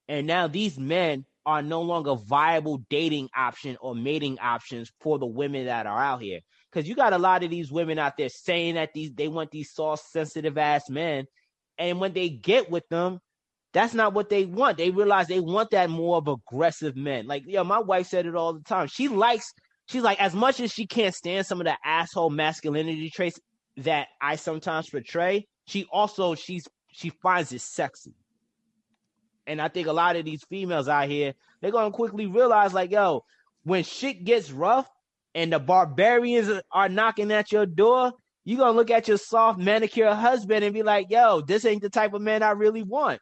Speaker 3: And now these men are no longer viable dating option or mating options for the women that are out here. Because you got a lot of these women out there saying that they want these soft, sensitive ass men. And when they get with them, that's not what they want. They realize they want that more of aggressive men. Like, yo, my wife said it all the time. She's like, as much as she can't stand some of the asshole masculinity traits that I sometimes portray, she finds it sexy. And I think a lot of these females out here, they're going to quickly realize, like, yo, when shit gets rough and the barbarians are knocking at your door, you're going to look at your soft manicured husband and be like, yo, this ain't the type of man I really want.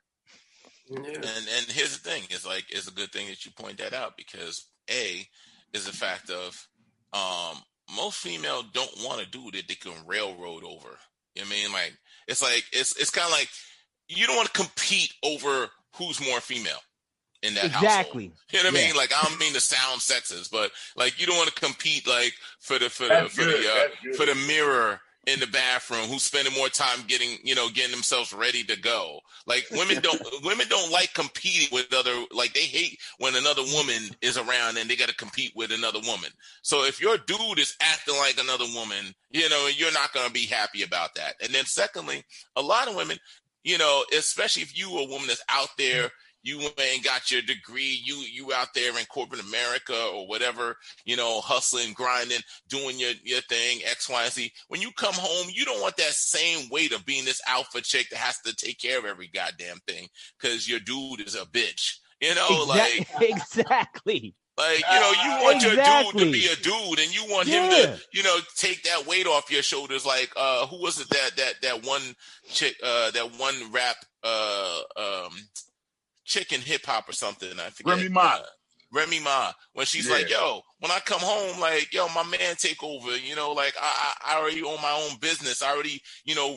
Speaker 6: Yeah. And here's the thing. It's a good thing that you point that out because, A, is the fact of most females don't want a dude that they can railroad over. You know what I mean? Like, it's kind of like you don't want to compete over who more female in that household. You know what I mean? Like, I don't mean to sound sexist, but like you don't want to compete like for the mirror in the bathroom who's spending more time getting themselves ready to go. Like women don't like competing with other, like they hate when another woman is around and they got to compete with another woman. So if your dude is acting like another woman, you're not going to be happy about that. And then secondly, a lot of women, especially if you a woman that's out there, you ain't got your degree, you out there in corporate America or whatever, hustling, grinding, doing your thing, X, Y, and Z. When you come home, you don't want that same weight of being this alpha chick that has to take care of every goddamn thing because your dude is a bitch.
Speaker 3: Exactly.
Speaker 6: Like, you want your dude to be a dude and you want him to, take that weight off your shoulders. Like, who was it that one chick, that one rap, chick in hip hop or something? I forget. Remy Ma. When she's like, yo, when I come home, like, yo, my man take over, like I already own my own business. I already,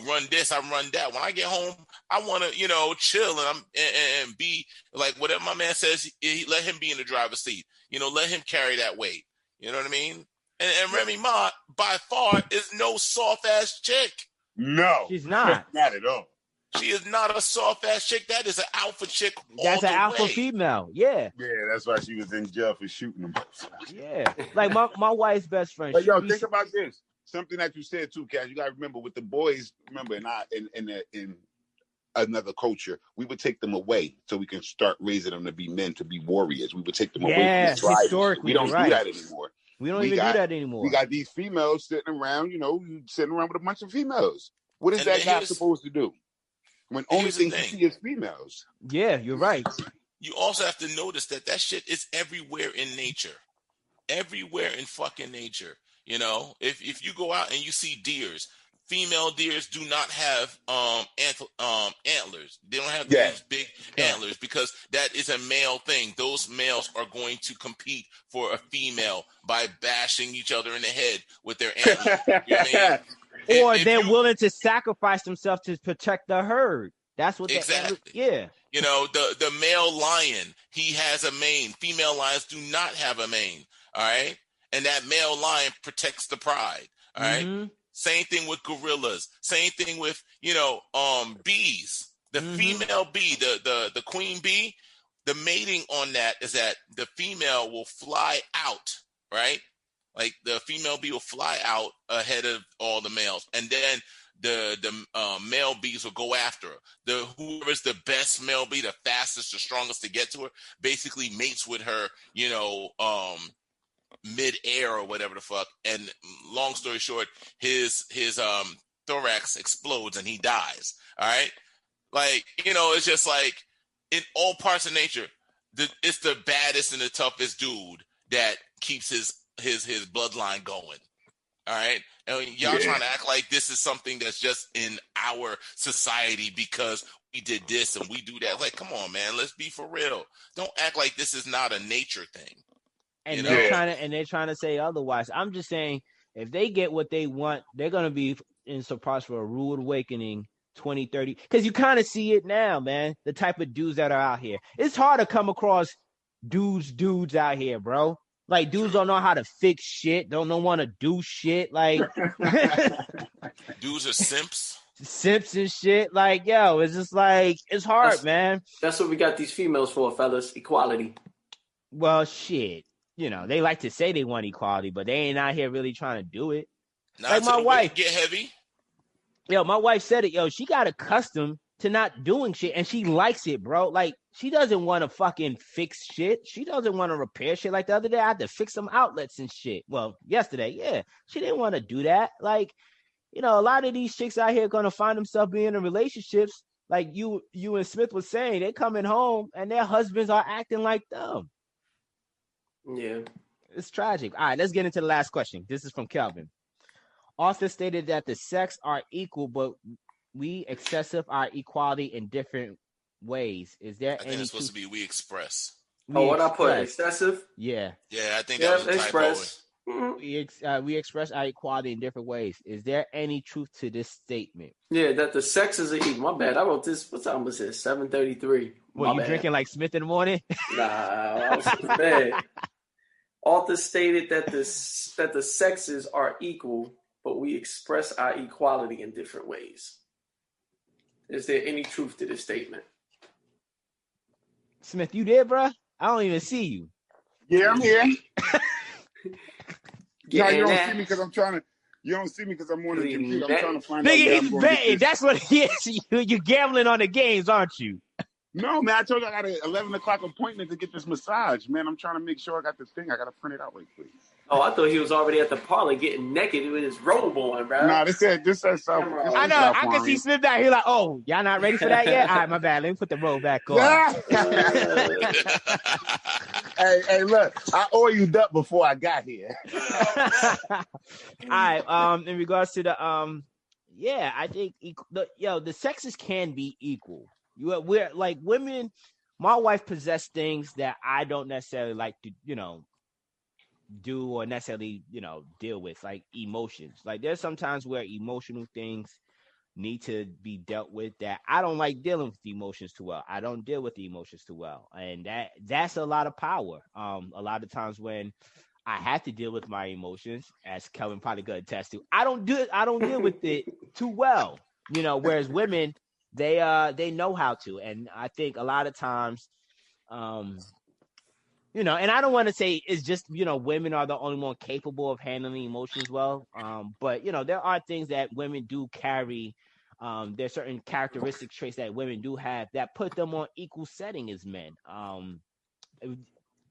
Speaker 6: run this, I run that. When I get home, I want to, chill and be like, whatever my man says, let him be in the driver's seat. Let him carry that weight. You know what I mean? And Remy Ma, by far, is no soft-ass chick.
Speaker 4: No.
Speaker 3: She's not.
Speaker 4: Not at all.
Speaker 6: She is not a soft-ass chick. That is an alpha chick
Speaker 3: That's an alpha female. Yeah.
Speaker 4: Yeah, that's why she was in jail for shooting him.
Speaker 3: Yeah. Like, my wife's best friend.
Speaker 4: But, yo, think about this. Something that you said, too, Cash. You got to remember, with the boys, in another culture, we would take them away so we can start raising them to be men, to be warriors. We would take them away from the tribes.
Speaker 3: Historically,
Speaker 4: we don't do that anymore.
Speaker 3: We don't even do that anymore.
Speaker 4: We got these females sitting around, sitting around with a bunch of females. What is that guy supposed to do? When only thing you see is females.
Speaker 3: Yeah, you're right.
Speaker 6: You also have to notice that shit is everywhere in nature. Everywhere in fucking nature. If you go out and you see deers, female deers do not have antlers. They don't have these big antlers because that is a male thing. Those males are going to compete for a female by bashing each other in the head with their antlers. You know what I mean?
Speaker 3: Or they're willing to sacrifice themselves to protect the herd. That's what
Speaker 6: exactly.
Speaker 3: Yeah.
Speaker 6: You know, the male lion, he has a mane. Female lions do not have a mane. All right. And that male lion protects the pride. All right. Same thing with gorillas. Same thing with, bees. The female bee, the queen bee, the mating on that is that the female will fly out, right? Like the female bee will fly out ahead of all the males. And then the male bees will go after her. Whoever's the best male bee, the fastest, the strongest to get to her, basically mates with her, mid-air or whatever the fuck. And long story short, his thorax explodes and he dies. All right. Like, it's just like in all parts of nature, it's the baddest and the toughest dude that keeps his bloodline going. All right. And y'all trying to act like this is something that's just in our society because we did this and we do that. Like, come on, man, let's be for real. Don't act like this is not a nature thing.
Speaker 3: And they're trying to say otherwise. I'm just saying, if they get what they want, they're going to be in surprise for a rude awakening 2030. Because you kind of see it now, man. The type of dudes that are out here. It's hard to come across dudes out here, bro. Like, dudes don't know how to fix shit. Don't want to do shit. Like,
Speaker 6: dudes are simps.
Speaker 3: Simps and shit. Like, yo, it's just like, it's hard, man.
Speaker 5: That's what we got these females for, fellas. Equality.
Speaker 3: Well, shit. They like to say they want equality, but they ain't out here really trying to do it.
Speaker 6: Not
Speaker 3: like my wife.
Speaker 6: Get heavy.
Speaker 3: Yo, my wife said it. Yo, she got accustomed to not doing shit, and she likes it, bro. Like, she doesn't want to fucking fix shit. She doesn't want to repair shit. Like the other day, I had to fix some outlets and shit. Well, yesterday, yeah. She didn't want to do that. Like, a lot of these chicks out here are going to find themselves being in relationships. Like you and Smith was saying, they're coming home and their husbands are acting like them.
Speaker 5: Yeah.
Speaker 3: It's tragic. All right, let's get into the last question. This is from Kelvin. Author stated that the sex are equal, but we excessive our equality in different ways. Is there
Speaker 6: I think it's supposed to be we express.
Speaker 5: What I put? Excessive?
Speaker 3: Yeah.
Speaker 6: Yeah, I think that was a
Speaker 5: express.
Speaker 3: We express our equality in different ways. Is there any truth to this statement?
Speaker 5: Yeah, that the sexes are equal. My bad. I wrote this. What time was it? 7:33.
Speaker 3: What, you drinking like Smith in the morning?
Speaker 5: Nah, I was bad. Author stated that the sexes are equal, but we express our equality in different ways. Is there any truth to this statement?
Speaker 3: Smith, you there, bro? I don't even see you.
Speaker 4: Yeah, I'm here. No, you don't see me because I'm trying to. You don't see me because I'm on the computer. I'm trying to find out.
Speaker 3: Nigga, he's betting. That's what he is. You're gambling on the games, aren't you?
Speaker 4: No, man. I told you I got an 11 o'clock appointment to get this massage, man. I'm trying to make sure I got the thing. I got to print it out right quick.
Speaker 5: Oh, I thought he was already at the parlor getting naked with his robe on, bro.
Speaker 4: Nah, this said South.
Speaker 3: I know. I can see Smith out here like, oh, y'all not ready for that yet? All right, my bad. Let me put the robe back on.
Speaker 4: Hey, look, I oiled up before I got here.
Speaker 3: All right. In regards to the I think the sexes can be equal. We're like women. My wife possesses things that I don't necessarily like to, do or necessarily, deal with, like emotions. Like there's sometimes where emotional things need to be dealt with that I don't like dealing with the emotions too well. I don't deal with the emotions too well. And that's a lot of power. A lot of times when I have to deal with my emotions, as Kevin probably could attest to, I don't deal with it too well. Whereas women, they know how to. And I think a lot of times, and I don't want to say it's just, women are the only one capable of handling emotions well. But, there are things that women do carry. There's certain characteristic traits that women do have that put them on equal setting as men.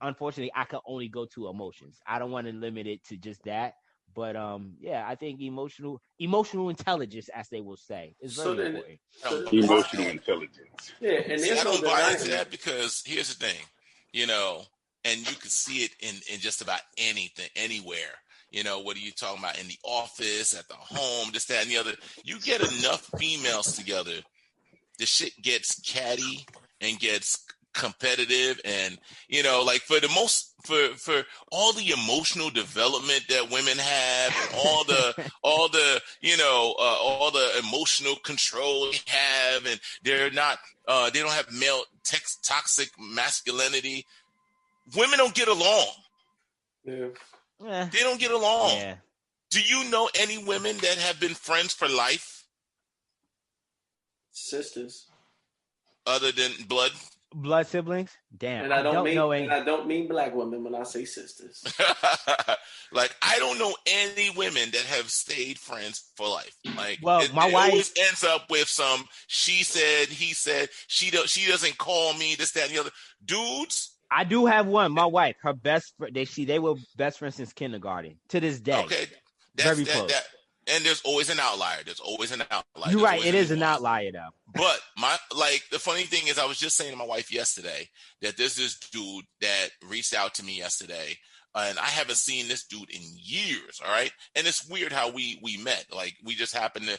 Speaker 3: Unfortunately, I can only go to emotions. I don't want to limit it to just that. But I think emotional intelligence, as they will say, is very important.
Speaker 4: Emotional intelligence.
Speaker 5: Yeah, and
Speaker 6: I don't buy into that because here's the thing, and you can see it in just about anything, anywhere. What are you talking about in the office, at the home, this, that, and the other? You get enough females together, the shit gets catty and gets competitive, and like for all the emotional development that women have, and all the all the emotional control they have, and they're not they don't have male toxic masculinity. Women don't get along.
Speaker 5: Yeah.
Speaker 6: They don't get along.
Speaker 3: Yeah.
Speaker 6: Do you know any women that have been friends for life?
Speaker 5: Sisters.
Speaker 6: Other than blood?
Speaker 3: Blood siblings? Damn.
Speaker 5: And I don't mean black women when I say sisters.
Speaker 6: Like, I don't know any women that have stayed friends for life. Like,
Speaker 3: well, my wife
Speaker 6: always ends up with some she said, he said, she doesn't call me, this, that, and the other. Dudes.
Speaker 3: I do have one. My wife, her best friend, they were best friends since kindergarten to this day.
Speaker 6: Okay.
Speaker 3: Very close.
Speaker 6: And there's always an outlier.
Speaker 3: You're right. It is an outlier, though.
Speaker 6: But the funny thing is, I was just saying to my wife yesterday that there's this dude that reached out to me yesterday, and I haven't seen this dude in years. All right. And it's weird how we met. Like, we just happened to,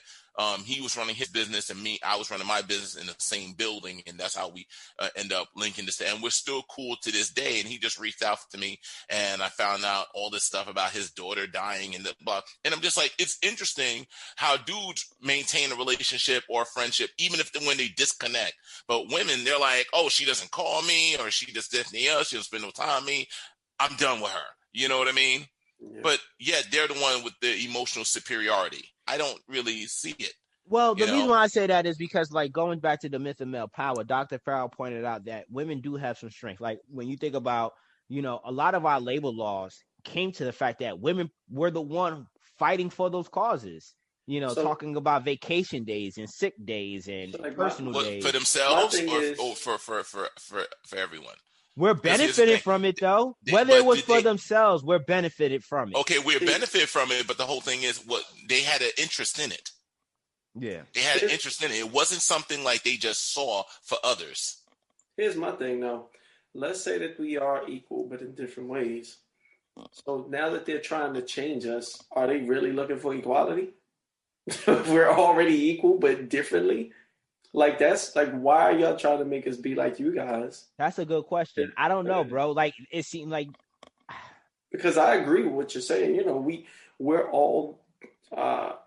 Speaker 6: he was running his business and I was running my business in the same building. And that's how we end up linking this. And we're still cool to this day. And he just reached out to me, and I found out all this stuff about his daughter dying and blah. And I'm just like, it's interesting how dudes maintain a relationship or a friendship, even when they disconnect. But women, they're like, oh, she doesn't call me, or she just did anything else. She doesn't spend no time with me. I'm done with her. You know what I mean? Yeah. But yeah, they're the one with the emotional superiority. I don't really see it.
Speaker 3: Well, the reason why I say that is because, like, going back to the myth of male power, Dr. Farrell pointed out that women do have some strength. Like, when you think about, a lot of our labor laws came to the fact that women were the one fighting for those causes. Talking about vacation days and sick days and personal days.
Speaker 6: For themselves or for everyone?
Speaker 3: We're benefiting from it, though. Whether it was for themselves, we're benefited from it.
Speaker 6: Okay, we're benefited from it, but the whole thing is they had an interest in it.
Speaker 3: Yeah.
Speaker 6: They had an interest in it. It wasn't something like they just saw for others.
Speaker 5: Here's my thing, though. Let's say that we are equal, but in different ways. So now that they're trying to change us, are they really looking for equality? We're already equal, but differently? Like, that's like, why are y'all trying to make us be like you guys?
Speaker 3: That's a good question. I don't know, bro. Like, it seemed like,
Speaker 5: because I agree with what you're saying. We're all,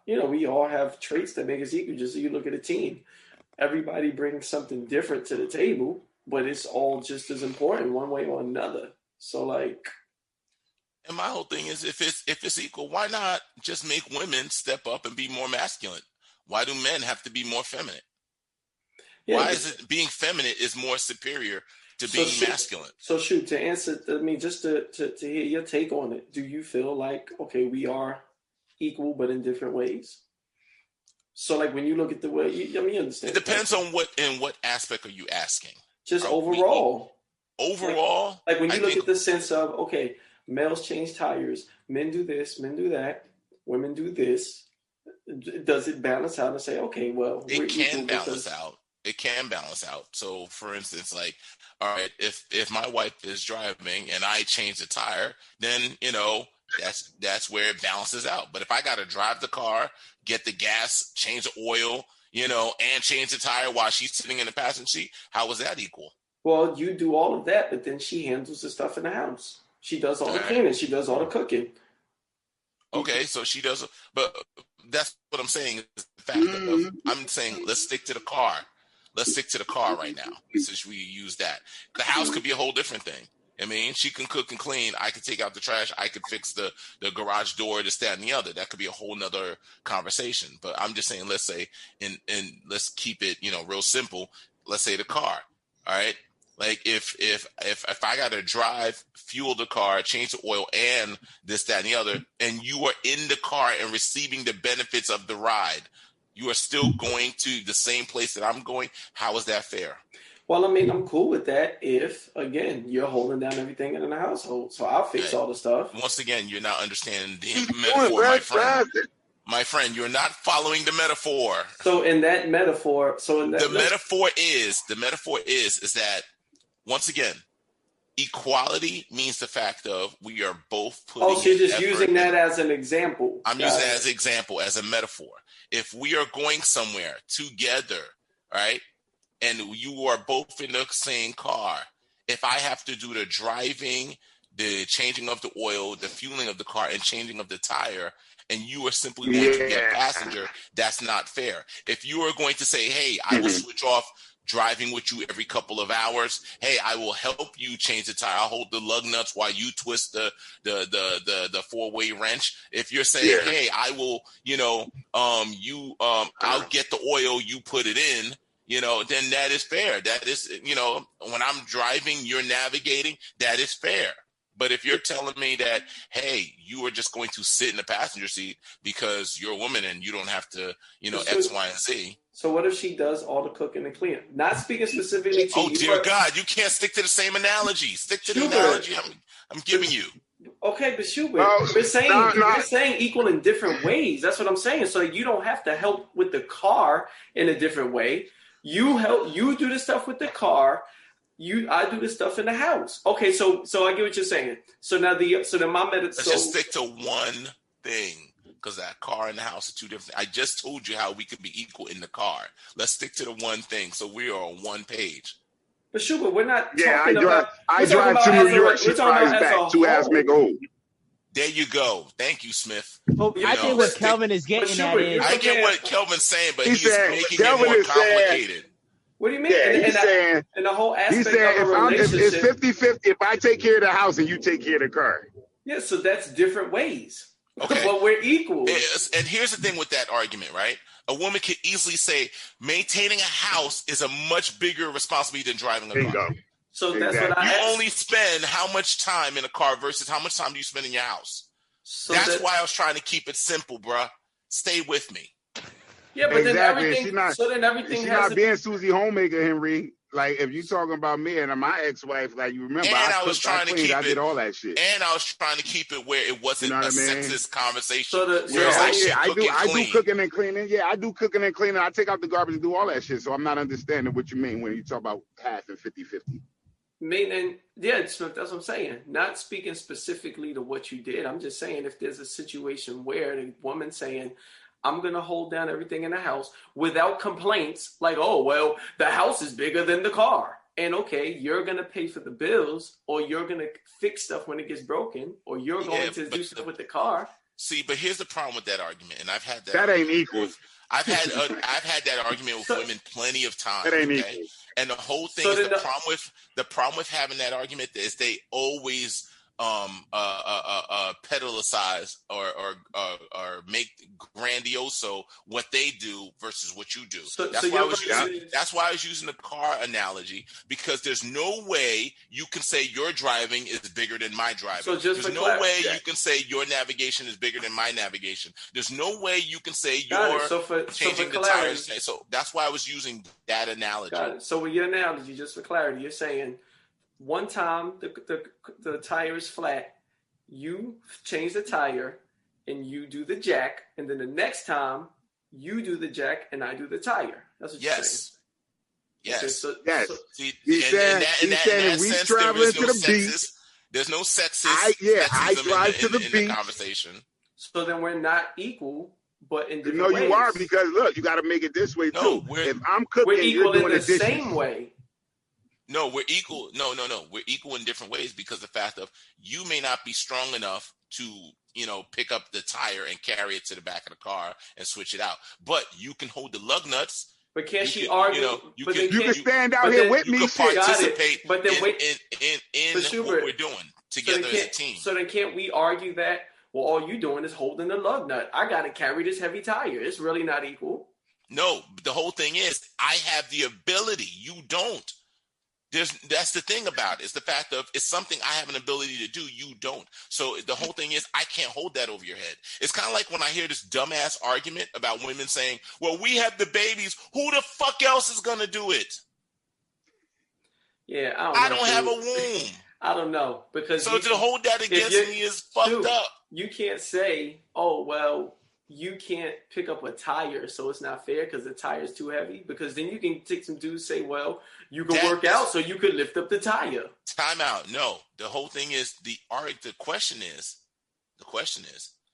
Speaker 5: we all have traits that make us equal. Just so you look at a team, everybody brings something different to the table, but it's all just as important one way or another. So, like,
Speaker 6: and my whole thing is, if it's equal, why not just make women step up and be more masculine? Why do men have to be more feminine? Yeah, why is it being feminine is more superior to being masculine?
Speaker 5: So shoot, to answer, just to hear your take on it, do you feel like, okay, we are equal but in different ways? So, like, when you look at the way, you understand.
Speaker 6: It depends on what aspect are you asking?
Speaker 5: Just overall.
Speaker 6: Overall?
Speaker 5: Like when you look at the sense of, okay, males change tires, men do this, men do that, women do this. Does it balance out and say, okay, well,
Speaker 6: it can balance out. It can balance out. So, for instance, like, all right, if my wife is driving and I change the tire, then, that's where it balances out. But if I got to drive the car, get the gas, change the oil, and change the tire while she's sitting in the passenger seat, how is that equal?
Speaker 5: Well, you do all of that, but then she handles the stuff in the house. She does all the cleaning. She does all the cooking.
Speaker 6: Okay, so she does, but that's what I'm saying. Is the fact of, I'm saying, let's stick to the car. Let's stick to the car right now, since we use that. The house could be a whole different thing. I mean, she can cook and clean. I could take out the trash. I could fix the garage door, this, that, and the other. That could be a whole nother conversation. But I'm just saying, let's say, and let's keep it, real simple. Let's say the car. All right. Like if I got to drive, fuel the car, change the oil, and this, that, and the other, and you are in the car and receiving the benefits of the ride, you are still going to the same place that I'm going. How is that fair?
Speaker 5: Well, I mean, I'm cool with that if, again, you're holding down everything in the household. So I'll fix all the stuff.
Speaker 6: Once again, you're not understanding the metaphor, my friend. My friend, you're not following the metaphor.
Speaker 5: So in that metaphor, the
Speaker 6: metaphor is that, once again, equality means the fact of we are both putting.
Speaker 5: Oh, so you're just using that as an example.
Speaker 6: I'm using that as an example, as a metaphor. If we are going somewhere together, right, and you are both in the same car, if I have to do the driving, the changing of the oil, the fueling of the car, and changing of the tire, and you are simply going to be a passenger, that's not fair. If you are going to say, hey, I will switch off driving with you every couple of hours. Hey, I will help you change the tire. I'll hold the lug nuts while you twist the four-way wrench. If you're saying, hey, I will, I'll get the oil, you put it in, then that is fair. That is, when I'm driving, you're navigating, that is fair. But if you're telling me that, hey, you are just going to sit in the passenger seat because you're a woman and you don't have to, X, Y, and Z.
Speaker 5: So what if she does all the cooking and cleaning? Not speaking specifically to you.
Speaker 6: Oh, dear God, you can't stick to the same analogy. Stick to the analogy I'm giving you.
Speaker 5: Okay, but Schubert, we're saying equal in different ways. That's what I'm saying. So you don't have to help with the car in a different way. You do the stuff with the car. I do the stuff in the house. Okay, so I get what you're saying. So now
Speaker 6: Let's just stick to one thing, because that car and the house are two different. I just told you how we could be equal in the car. Let's stick to the one thing, so we are on one page.
Speaker 5: But Schubert, we're not.
Speaker 4: I drive to New York. She drives back 2 hours make old.
Speaker 6: There you go. Thank you, Smith.
Speaker 3: I think what Kelvin is getting at is.
Speaker 6: I get what Kelvin's saying, but he's making it more complicated.
Speaker 5: What do you mean?
Speaker 4: Yeah,
Speaker 5: and the whole aspect
Speaker 4: he's saying
Speaker 5: of a relationship.
Speaker 4: It's 50-50 if I take care of the house and you take care of the car.
Speaker 5: Yeah, so that's different ways.
Speaker 6: Okay.
Speaker 5: But we're equal.
Speaker 6: And here's the thing with that argument, right? A woman could easily say maintaining a house is a much bigger responsibility than driving a car.
Speaker 5: So that's what I asked.
Speaker 6: You only spend how much time in a car versus how much time do you spend in your house? So that's why I was trying to keep it simple, bruh. Stay with me.
Speaker 5: Yeah, but then everything.
Speaker 4: She's not being Susie Homemaker, Henry. Like if you're talking about me and my ex-wife, like you remember, I did all that shit.
Speaker 6: And I was trying to keep it where it wasn't sexist conversation.
Speaker 4: I do cooking and cleaning. Yeah, I do cooking and cleaning. I take out the garbage and do all that shit. So I'm not understanding what you mean when you talk about half and 50-50.
Speaker 5: That's what I'm saying. Not speaking specifically to what you did. I'm just saying if there's a situation where the woman saying, I'm going to hold down everything in the house without complaints like, oh, well, the house is bigger than the car. And okay, you're going to pay for the bills or you're going to fix stuff when it gets broken or you're going to do stuff with the car.
Speaker 6: See, but here's the problem with that argument. And I've had that.
Speaker 4: That ain't equal.
Speaker 6: I've had that argument with women plenty of times.
Speaker 4: That ain't equal.
Speaker 6: And the whole thing is the problem with having that argument is they always pedalicize or make grandioso what they do versus what you do. That's why I was using the car analogy, because there's no way you can say your driving is bigger than my driving. There's no way you can say your navigation is bigger than my navigation. There's no way you can say you're changing the tires. So that's why I was using that analogy.
Speaker 5: Got it. So with your analogy, just for clarity, you're saying one time the tire is flat, you change the tire and you do the jack, and then the next time you do the jack and I do the tire. That's what you're saying.
Speaker 6: Yes.
Speaker 5: Okay,
Speaker 4: yes.
Speaker 6: See,
Speaker 4: he said if we traveling to the beach,
Speaker 6: there's no sexist.
Speaker 4: I drive to the beach.
Speaker 6: In the conversation.
Speaker 5: So then we're not equal, but in different ways.
Speaker 4: No, you are, because look, you got to make it this way too. If I'm cooking,
Speaker 5: we're equal
Speaker 4: you're doing
Speaker 5: in the
Speaker 4: dishes.
Speaker 5: same way.
Speaker 6: No, we're equal. No. We're equal in different ways, because the fact of you may not be strong enough to, pick up the tire and carry it to the back of the car and switch it out. But you can hold the lug nuts.
Speaker 5: But can't she argue?
Speaker 4: You can stand out here with me.
Speaker 6: You can participate
Speaker 5: but then
Speaker 6: in what we're doing together as a team.
Speaker 5: So then can't we argue that, well, all you're doing is holding the lug nut. I got to carry this heavy tire. It's really not equal.
Speaker 6: No, the whole thing is I have the ability. You don't. That's the thing about it. It's the fact of it's something I have an ability to do. You don't. So the whole thing is I can't hold that over your head. It's kind of like when I hear this dumbass argument about women saying, well, we have the babies. Who the fuck else is going to do it?
Speaker 5: Yeah,
Speaker 6: I don't have a womb.
Speaker 5: I don't know. Because
Speaker 6: so to hold that against me is fucked up.
Speaker 5: You can't say, oh, well, you can't pick up a tire, so it's not fair because the tire is too heavy. Because then you can take some dudes say, well, you can work out, so you could lift up the tire.
Speaker 6: Time out. No, the whole thing is the question is,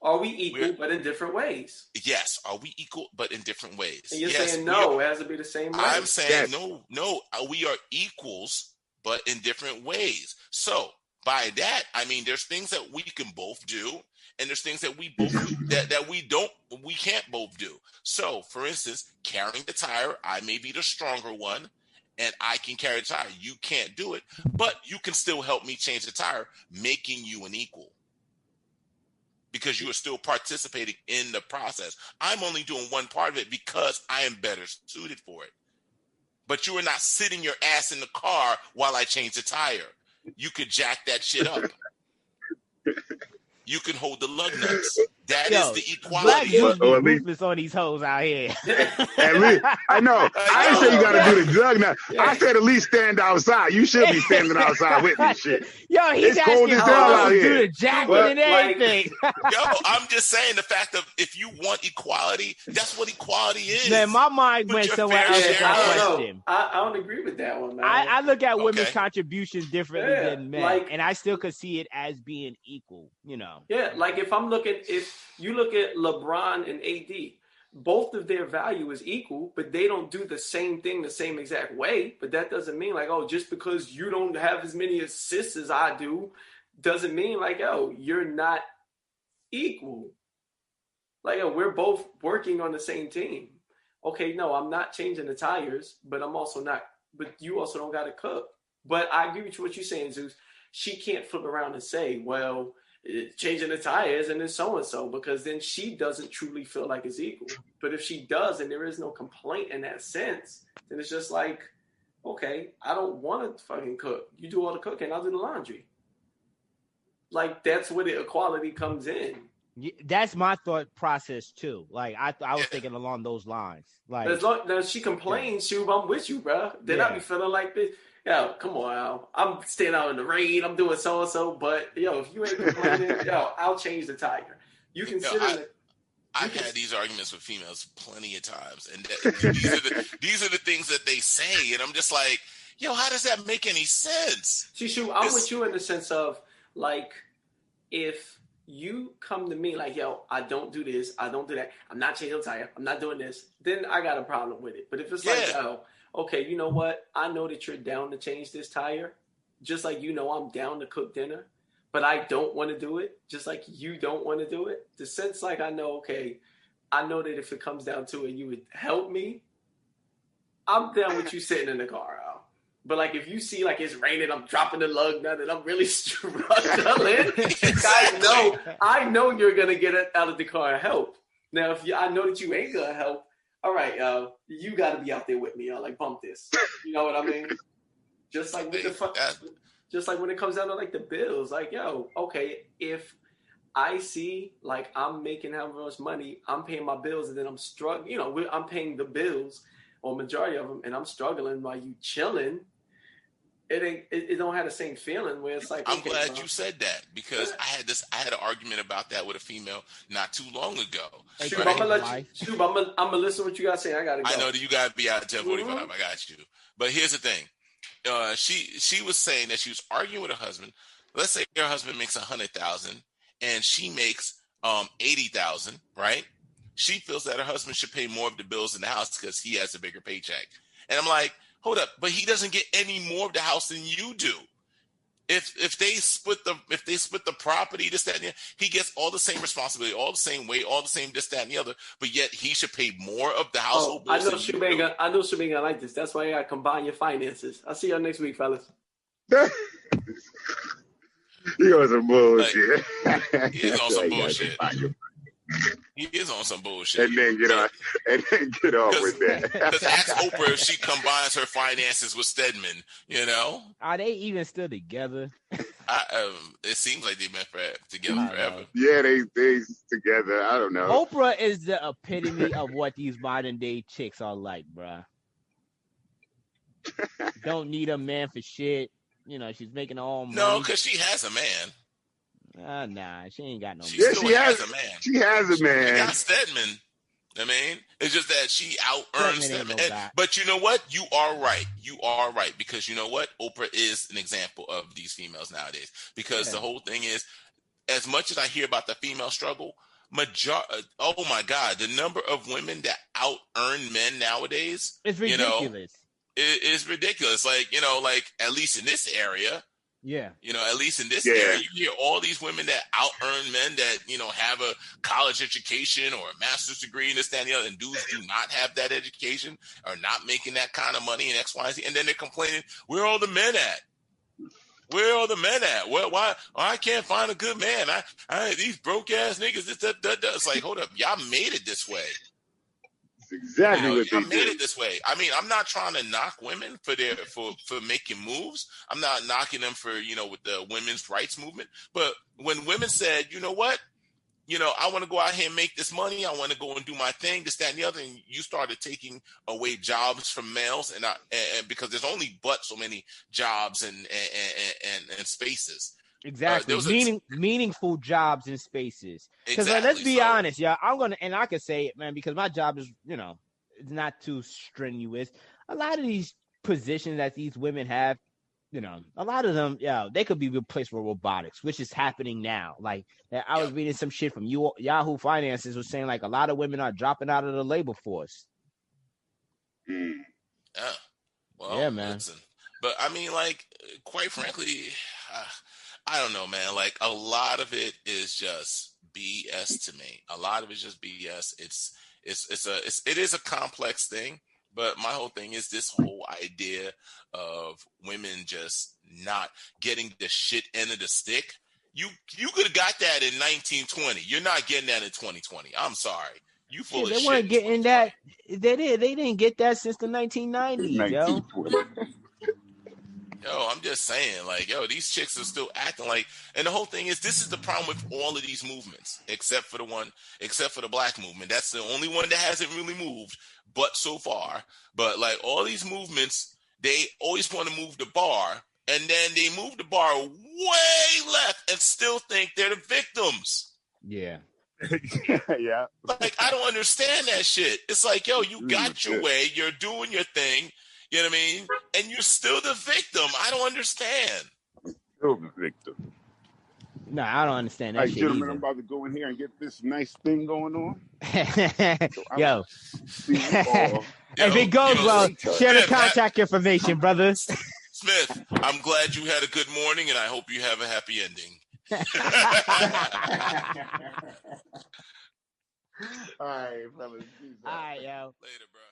Speaker 5: Are we equal, but in different ways?
Speaker 6: Yes. Are we equal, but in different ways?
Speaker 5: And you're saying no, it has to be the same way.
Speaker 6: I'm saying no. We are equals, but in different ways. So by that, I mean there's things that we can both do, and there's things that we both that we can't both do. So, for instance, carrying the tire, I may be the stronger one, and I can carry the tire. You can't do it, but you can still help me change the tire, making you an equal. Because you are still participating in the process. I'm only doing one part of it because I am better suited for it. But you are not sitting your ass in the car while I change the tire. You could jack that shit up. You can hold the lug nuts. That is the equality.
Speaker 3: Black dudes be ruthless on these hoes out here.
Speaker 4: At least, I know. I didn't say you got to do the drug now. I said at least stand outside. You should be standing outside with me. Shit.
Speaker 3: Yo, he's
Speaker 4: cold as hell out here.
Speaker 3: Do the jacking and everything.
Speaker 6: Yo, I'm just saying the fact of if you want equality, that's what equality is.
Speaker 3: Man, my mind went somewhere else with that question.
Speaker 5: I don't agree with that one, man.
Speaker 3: I look at women's contributions differently than men, and I still could see it as being equal. You know.
Speaker 5: Yeah, like if you look at LeBron and AD, both of their value is equal, but they don't do the same thing the same exact way. But that doesn't mean like, oh, just because you don't have as many assists as I do, doesn't mean like, oh, you're not equal. Like, oh, we're both working on the same team. Okay, no, I'm not changing the tires, but you also don't got to cook. But I agree with what you're saying, Zeus. She can't flip around and say, well, changing the tires and then so-and-so, because then she doesn't truly feel like it's equal. But if she does and there is no complaint in that sense, then it's just like, okay, I don't want to fucking cook. You do all the cooking, I'll do the laundry. Like, that's where the equality comes in.
Speaker 3: That's my thought process too. Like I was thinking along those lines. Like
Speaker 5: as long as she complains, I'm with you, bro. Then I be feeling like this. Yo, come on, Al. I'm staying out in the rain. I'm doing so-and-so. But, yo, if you ain't complaining, I'll change the tire. You consider it.
Speaker 6: I've had these arguments with females plenty of times. And these are the things that they say. And I'm just like, yo, how does that make any sense?
Speaker 5: Shishu, I'm with you in the sense of, like, if you come to me like, yo, I don't do this. I don't do that. I'm not changing the tire. I'm not doing this. Then I got a problem with it. But if it's like, yo, okay, you know what? I know that you're down to change this tire, just like you know I'm down to cook dinner, but I don't want to do it, just like you don't want to do it. The sense like I know, okay, I know that if it comes down to it, you would help me. I'm down with you sitting in the car, Al. But like if you see like it's raining, I'm dropping the lug nut and I'm really struggling, I know you're gonna get it out of the car and help. Now if I know that you ain't gonna help, all right, you got to be out there with me. Like, bump this. You know what I mean? Just like just like when it comes down to like the bills. Like, yo, okay, if I see like I'm making how much money, I'm paying my bills, and then I'm struggling. You know, I'm paying the bills or majority of them, and I'm struggling while you chilling. It don't have the same feeling where it's like.
Speaker 6: I'm glad you said that because I had an argument about that with a female not too long ago.
Speaker 5: I'm gonna listen to what you guys say. I gotta go.
Speaker 6: I know that you gotta be out at 10:45. I got you. But here's the thing. She was saying that she was arguing with her husband. Let's say her husband makes $100,000 and she makes $80,000, right? She feels that her husband should pay more of the bills in the house because he has a bigger paycheck. And I'm like, hold up, but he doesn't get any more of the house than you do. If they split the property, this, that, and the other, he gets all the same responsibility, all the same weight, all the same this, that, and the other, but yet he should pay more of the household bills. I know
Speaker 5: Shubin gonna like this. That's why you gotta combine your finances. I'll see y'all next week, fellas.
Speaker 4: He on some bullshit.
Speaker 6: He is on some bullshit. He is on some bullshit.
Speaker 4: And then get off with that.
Speaker 6: Because ask Oprah if she combines her finances with Stedman, you know?
Speaker 3: Are they even still together?
Speaker 6: It seems like they've been together forever.
Speaker 4: Yeah, they together. I don't know.
Speaker 3: Oprah is the epitome of what these modern day chicks are like, bruh. Don't need a man for shit. You know, she's making her own money.
Speaker 6: No, because she has a man.
Speaker 3: Nah, she ain't got no man.
Speaker 6: She has a man.
Speaker 4: She has a man.
Speaker 6: She got Stedman. I mean, it's just that she out-earns Stedman. But you know what? You are right. You are right. Because you know what? Oprah is an example of these females nowadays. Because the whole thing is, as much as I hear about the female struggle, oh my God, the number of women that out earn men nowadays,
Speaker 3: it's ridiculous.
Speaker 6: It's ridiculous. Like, like at least in this area,
Speaker 3: yeah,
Speaker 6: at least in this area, you hear all these women that out earn men that, have a college education or a master's degree and this, that, and the other, and dudes do not have that education, are not making that kind of money and X, Y, Z. And then they're complaining, where are all the men at? Where are the men at? Well, why? Oh, I can't find a good man. I these broke ass niggas. It's like, hold up, y'all made it this way.
Speaker 4: It's exactly what they
Speaker 6: made it this way. I mean, I'm not trying to knock women for making moves. I'm not knocking them for with the women's rights movement. But when women said, you know what, I want to go out here and make this money. I want to go and do my thing, this, that, and the other. And you started taking away jobs from males, and because there's only but so many jobs and spaces.
Speaker 3: Exactly. Meaningful jobs and spaces. Because
Speaker 6: exactly.
Speaker 3: Let's be honest, yeah. I can say it, man, because my job is, it's not too strenuous. A lot of these positions that these women have, a lot of them, they could be replaced with robotics, which is happening now. Like, I was reading some shit from Yahoo Finances was saying, like, a lot of women are dropping out of the labor force.
Speaker 6: Yeah. Well,
Speaker 3: yeah, man.
Speaker 6: Listen. But I mean, like, quite frankly, I don't know, man. Like, a lot of it is just BS to me. A lot of it's just BS. It is a complex thing. But my whole thing is this whole idea of women just not getting the shit end of the stick. You could have got that in 1920. You're not getting that in 2020. I'm sorry. You full of shit.
Speaker 3: They weren't getting that. They didn't get that since the 1990s, yo.
Speaker 6: Yo, I'm just saying, like, these chicks are still acting like, and the whole thing is, this is the problem with all of these movements, except for the black movement. That's the only one that hasn't really moved, but so far. But like all these movements, they always want to move the bar, and then they move the bar way left and still think they're the victims.
Speaker 3: Yeah.
Speaker 4: Yeah.
Speaker 6: Like, I don't understand that shit. It's like, yo, you got your way, you're doing your thing. You know what I mean? And you're still the victim. I don't understand.
Speaker 4: Still the victim.
Speaker 3: No, I don't understand that shit
Speaker 4: gentlemen,
Speaker 3: either.
Speaker 4: I'm about to go in here and get this nice thing going on.
Speaker 3: Yo. If it goes well, share the contact information, brothers.
Speaker 6: Smith, I'm glad you had a good morning, and I hope you have a happy ending.
Speaker 4: All right, fellas.
Speaker 3: All right, yo.
Speaker 6: Later, bro.